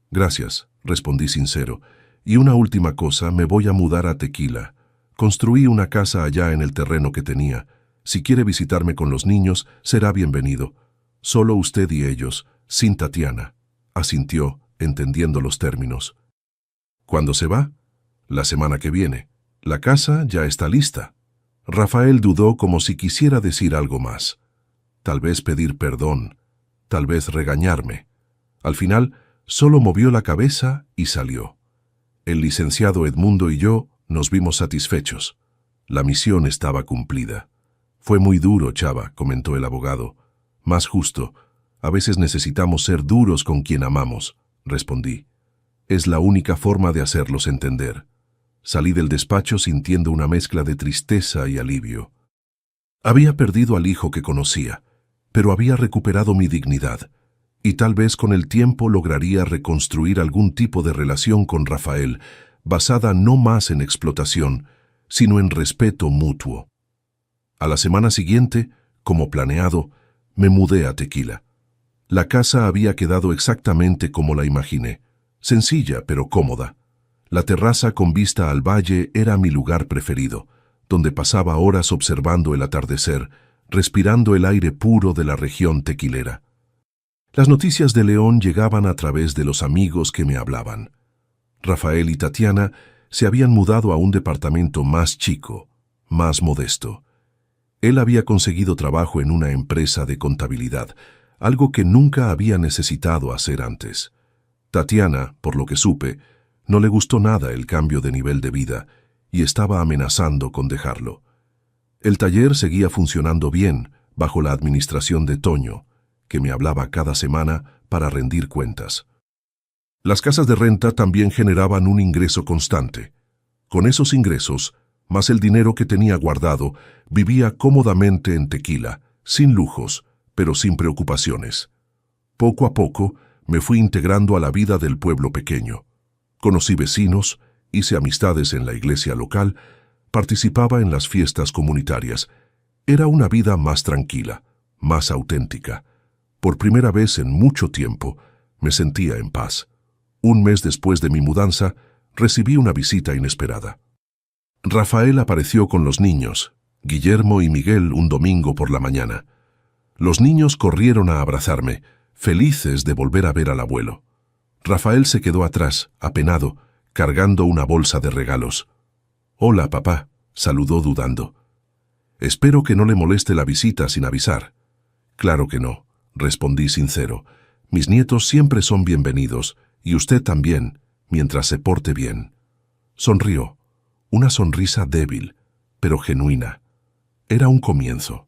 S1: «Gracias», respondí sincero. «Y una última cosa, me voy a mudar a Tequila. Construí una casa allá en el terreno que tenía. Si quiere visitarme con los niños, será bienvenido. Solo usted y ellos, sin Tatiana», asintió, entendiendo los términos. «¿Cuándo se va?». «La semana que viene. La casa ya está lista». Rafael dudó como si quisiera decir algo más. Tal vez pedir perdón, tal vez regañarme. Al final, solo movió la cabeza y salió. El licenciado Edmundo y yo nos vimos satisfechos. La misión estaba cumplida. «Fue muy duro, Chava», comentó el abogado. «Más justo. A veces necesitamos ser duros con quien amamos», respondí. «Es la única forma de hacerlos entender». Salí del despacho sintiendo una mezcla de tristeza y alivio. Había perdido al hijo que conocía, pero había recuperado mi dignidad, y tal vez con el tiempo lograría reconstruir algún tipo de relación con Rafael, basada no más en explotación, sino en respeto mutuo. A la semana siguiente, como planeado, me mudé a Tequila. La casa había quedado exactamente como la imaginé, sencilla pero cómoda. La terraza con vista al valle era mi lugar preferido, donde pasaba horas observando el atardecer, respirando el aire puro de la región tequilera. Las noticias de León llegaban a través de los amigos que me hablaban. Rafael y Tatiana se habían mudado a un departamento más chico, más modesto. Él había conseguido trabajo en una empresa de contabilidad, algo que nunca había necesitado hacer antes. Tatiana, por lo que supe, no le gustó nada el cambio de nivel de vida y estaba amenazando con dejarlo. El taller seguía funcionando bien bajo la administración de Toño, que me hablaba cada semana para rendir cuentas. Las casas de renta también generaban un ingreso constante. Con esos ingresos, más el dinero que tenía guardado, vivía cómodamente en Tequila, sin lujos, pero sin preocupaciones. Poco a poco me fui integrando a la vida del pueblo pequeño. Conocí vecinos, hice amistades en la iglesia local, participaba en las fiestas comunitarias. Era una vida más tranquila, más auténtica. Por primera vez en mucho tiempo, me sentía en paz. Un mes después de mi mudanza, recibí una visita inesperada. Rafael apareció con los niños, Guillermo y Miguel, un domingo por la mañana. Los niños corrieron a abrazarme, felices de volver a ver al abuelo. Rafael se quedó atrás, apenado, cargando una bolsa de regalos. «Hola, papá», saludó dudando. «Espero que no le moleste la visita sin avisar». «Claro que no», respondí sincero. «Mis nietos siempre son bienvenidos, y usted también, mientras se porte bien». Sonrió, una sonrisa débil, pero genuina. Era un comienzo.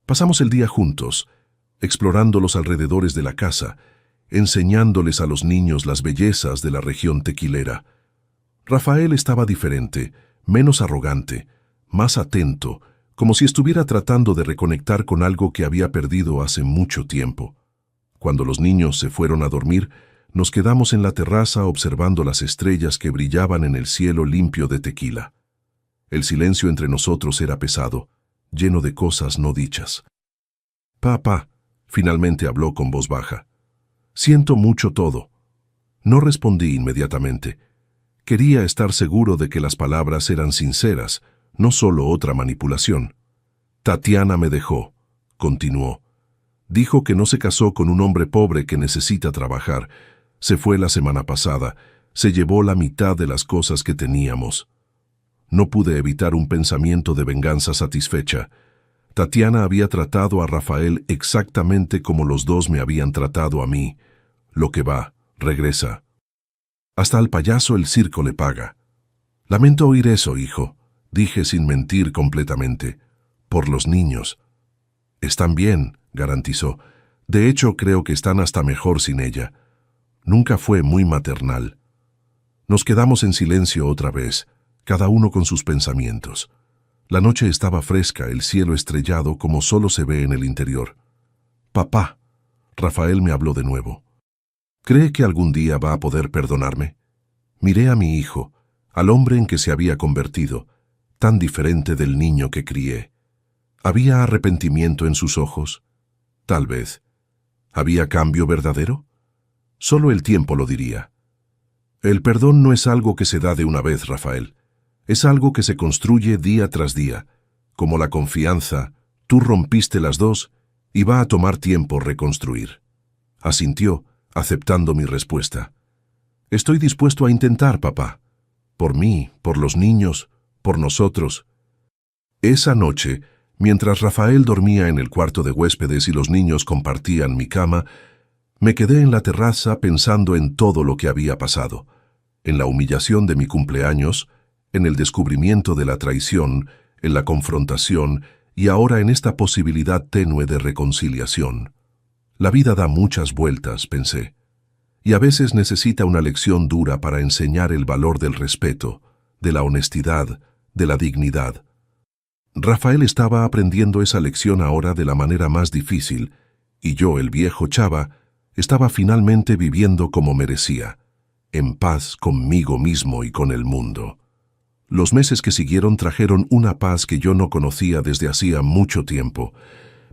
S1: Pasamos el día juntos, explorando los alrededores de la casa, enseñándoles a los niños las bellezas de la región tequilera. Rafael estaba diferente, menos arrogante, más atento, como si estuviera tratando de reconectar con algo que había perdido hace mucho tiempo. Cuando los niños se fueron a dormir, nos quedamos en la terraza observando las estrellas que brillaban en el cielo limpio de Tequila. El silencio entre nosotros era pesado, lleno de cosas no dichas. «Papá», finalmente habló con voz baja. «Siento mucho todo». No respondí inmediatamente. Quería estar seguro de que las palabras eran sinceras, no solo otra manipulación. «Tatiana me dejó», continuó. «Dijo que no se casó con un hombre pobre que necesita trabajar. Se fue la semana pasada, se llevó la mitad de las cosas que teníamos». No pude evitar un pensamiento de venganza satisfecha. Tatiana había tratado a Rafael exactamente como los dos me habían tratado a mí. Lo que va, regresa. Hasta al payaso el circo le paga. «Lamento oír eso, hijo», dije sin mentir completamente. «Por los niños». «Están bien», garantizó. «De hecho, creo que están hasta mejor sin ella. Nunca fue muy maternal». Nos quedamos en silencio otra vez, cada uno con sus pensamientos. La noche estaba fresca, el cielo estrellado como solo se ve en el interior. «Papá», Rafael me habló de nuevo. «¿Cree que algún día va a poder perdonarme?» Miré a mi hijo, al hombre en que se había convertido, tan diferente del niño que crié. ¿Había arrepentimiento en sus ojos? Tal vez. ¿Había cambio verdadero? Solo el tiempo lo diría. El perdón no es algo que se da de una vez, Rafael. Es algo que se construye día tras día. Como la confianza, tú rompiste las dos y va a tomar tiempo reconstruir. Asintió, aceptando mi respuesta. Estoy dispuesto a intentar, papá. Por mí, por los niños, por nosotros. Esa noche, mientras Rafael dormía en el cuarto de huéspedes y los niños compartían mi cama, me quedé en la terraza pensando en todo lo que había pasado, en la humillación de mi cumpleaños, en el descubrimiento de la traición, en la confrontación y ahora en esta posibilidad tenue de reconciliación. La vida da muchas vueltas, pensé, y a veces necesita una lección dura para enseñar el valor del respeto, de la honestidad, de la dignidad. Rafael estaba aprendiendo esa lección ahora de la manera más difícil, y yo, el viejo Chava, estaba finalmente viviendo como merecía, en paz conmigo mismo y con el mundo. Los meses que siguieron trajeron una paz que yo no conocía desde hacía mucho tiempo.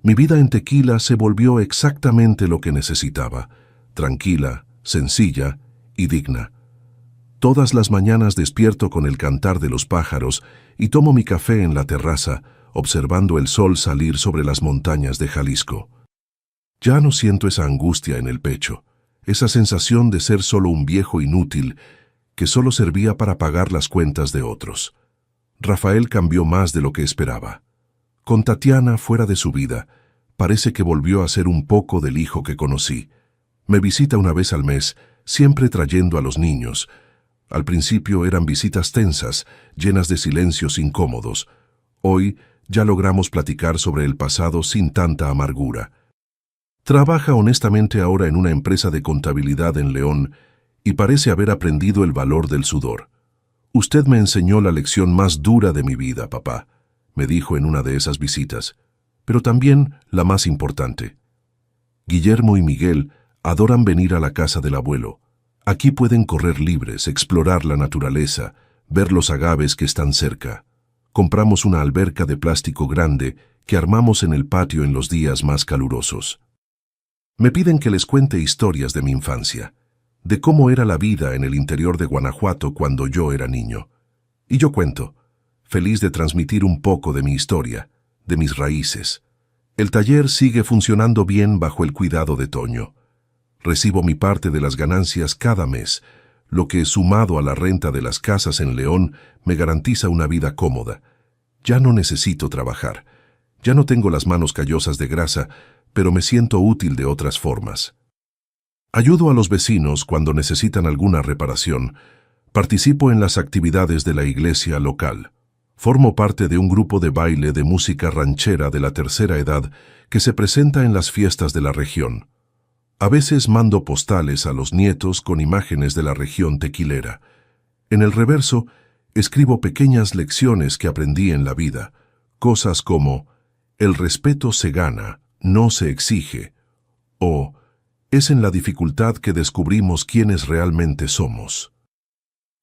S1: Mi vida en Tequila se volvió exactamente lo que necesitaba, tranquila, sencilla y digna. Todas las mañanas despierto con el cantar de los pájaros y tomo mi café en la terraza, observando el sol salir sobre las montañas de Jalisco. Ya no siento esa angustia en el pecho, esa sensación de ser solo un viejo inútil que solo servía para pagar las cuentas de otros. Rafael cambió más de lo que esperaba. Con Tatiana fuera de su vida, parece que volvió a ser un poco del hijo que conocí. Me visita una vez al mes, siempre trayendo a los niños. Al principio eran visitas tensas, llenas de silencios incómodos. Hoy ya logramos platicar sobre el pasado sin tanta amargura. Trabaja honestamente ahora en una empresa de contabilidad en León y parece haber aprendido el valor del sudor. «Usted me enseñó la lección más dura de mi vida, papá», me dijo en una de esas visitas, pero también la más importante. Guillermo y Miguel adoran venir a la casa del abuelo. Aquí pueden correr libres, explorar la naturaleza, ver los agaves que están cerca. Compramos una alberca de plástico grande que armamos en el patio en los días más calurosos. Me piden que les cuente historias de mi infancia, de cómo era la vida en el interior de Guanajuato cuando yo era niño. Y yo cuento, feliz de transmitir un poco de mi historia, de mis raíces. El taller sigue funcionando bien bajo el cuidado de Toño. Recibo mi parte de las ganancias cada mes, lo que, sumado a la renta de las casas en León, me garantiza una vida cómoda. Ya no necesito trabajar. Ya no tengo las manos callosas de grasa, pero me siento útil de otras formas. Ayudo a los vecinos cuando necesitan alguna reparación. Participo en las actividades de la iglesia local. Formo parte de un grupo de baile de música ranchera de la tercera edad que se presenta en las fiestas de la región. A veces mando postales a los nietos con imágenes de la región tequilera. En el reverso, escribo pequeñas lecciones que aprendí en la vida, cosas como «El respeto se gana, no se exige», o «Es en la dificultad que descubrimos quiénes realmente somos».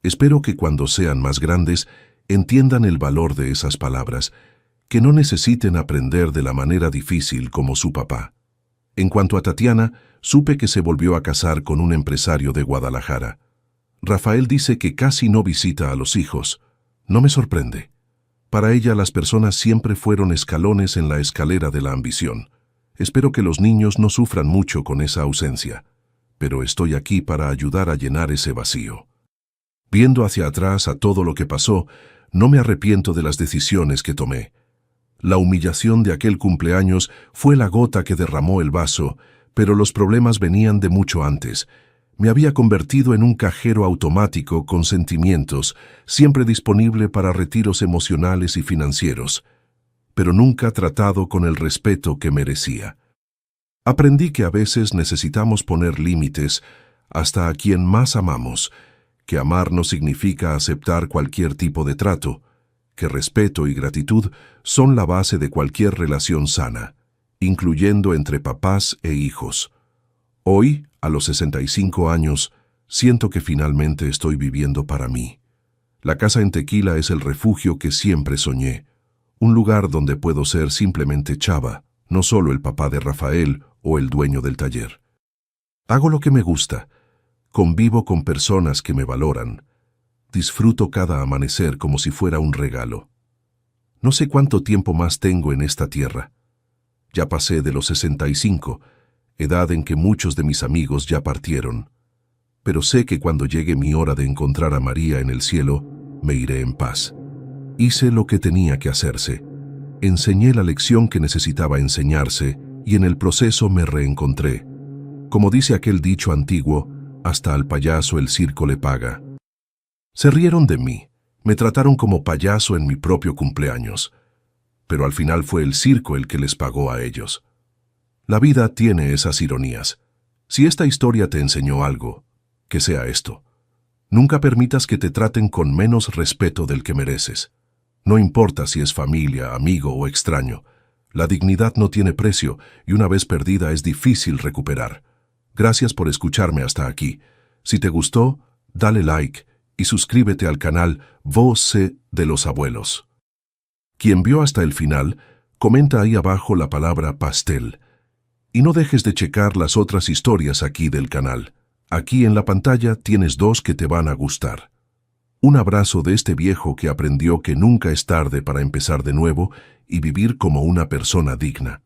S1: Espero que cuando sean más grandes entiendan el valor de esas palabras, que no necesiten aprender de la manera difícil como su papá. En cuanto a Tatiana, supe que se volvió a casar con un empresario de Guadalajara. Rafael dice que casi no visita a los hijos. No me sorprende. Para ella las personas siempre fueron escalones en la escalera de la ambición. Espero que los niños no sufran mucho con esa ausencia, pero estoy aquí para ayudar a llenar ese vacío. Viendo hacia atrás a todo lo que pasó, no me arrepiento de las decisiones que tomé. La humillación de aquel cumpleaños fue la gota que derramó el vaso, pero los problemas venían de mucho antes. Me había convertido en un cajero automático con sentimientos, siempre disponible para retiros emocionales y financieros, pero nunca tratado con el respeto que merecía. Aprendí que a veces necesitamos poner límites hasta a quien más amamos, que amar no significa aceptar cualquier tipo de trato, que respeto y gratitud son la base de cualquier relación sana, incluyendo entre papás e hijos. Hoy, a los 65 años, siento que finalmente estoy viviendo para mí. La casa en Tequila es el refugio que siempre soñé, un lugar donde puedo ser simplemente Chava, no solo el papá de Rafael o el dueño del taller. Hago lo que me gusta, convivo con personas que me valoran, disfruto cada amanecer como si fuera un regalo. No sé cuánto tiempo más tengo en esta tierra. Ya pasé de los 65, edad en que muchos de mis amigos ya partieron. Pero sé que cuando llegue mi hora de encontrar a María en el cielo, me iré en paz. Hice lo que tenía que hacerse. Enseñé la lección que necesitaba enseñarse y en el proceso me reencontré. Como dice aquel dicho antiguo, hasta al payaso el circo le paga. Se rieron de mí, me trataron como payaso en mi propio cumpleaños, pero al final fue el circo el que les pagó a ellos. La vida tiene esas ironías. Si esta historia te enseñó algo, que sea esto. Nunca permitas que te traten con menos respeto del que mereces. No importa si es familia, amigo o extraño. La dignidad no tiene precio y una vez perdida es difícil recuperar. Gracias por escucharme hasta aquí. Si te gustó, dale like y suscríbete al canal Voz de los Abuelos. Quien vio hasta el final, comenta ahí abajo la palabra pastel. Y no dejes de checar las otras historias aquí del canal. Aquí en la pantalla tienes 2 que te van a gustar. Un abrazo de este viejo que aprendió que nunca es tarde para empezar de nuevo y vivir como una persona digna.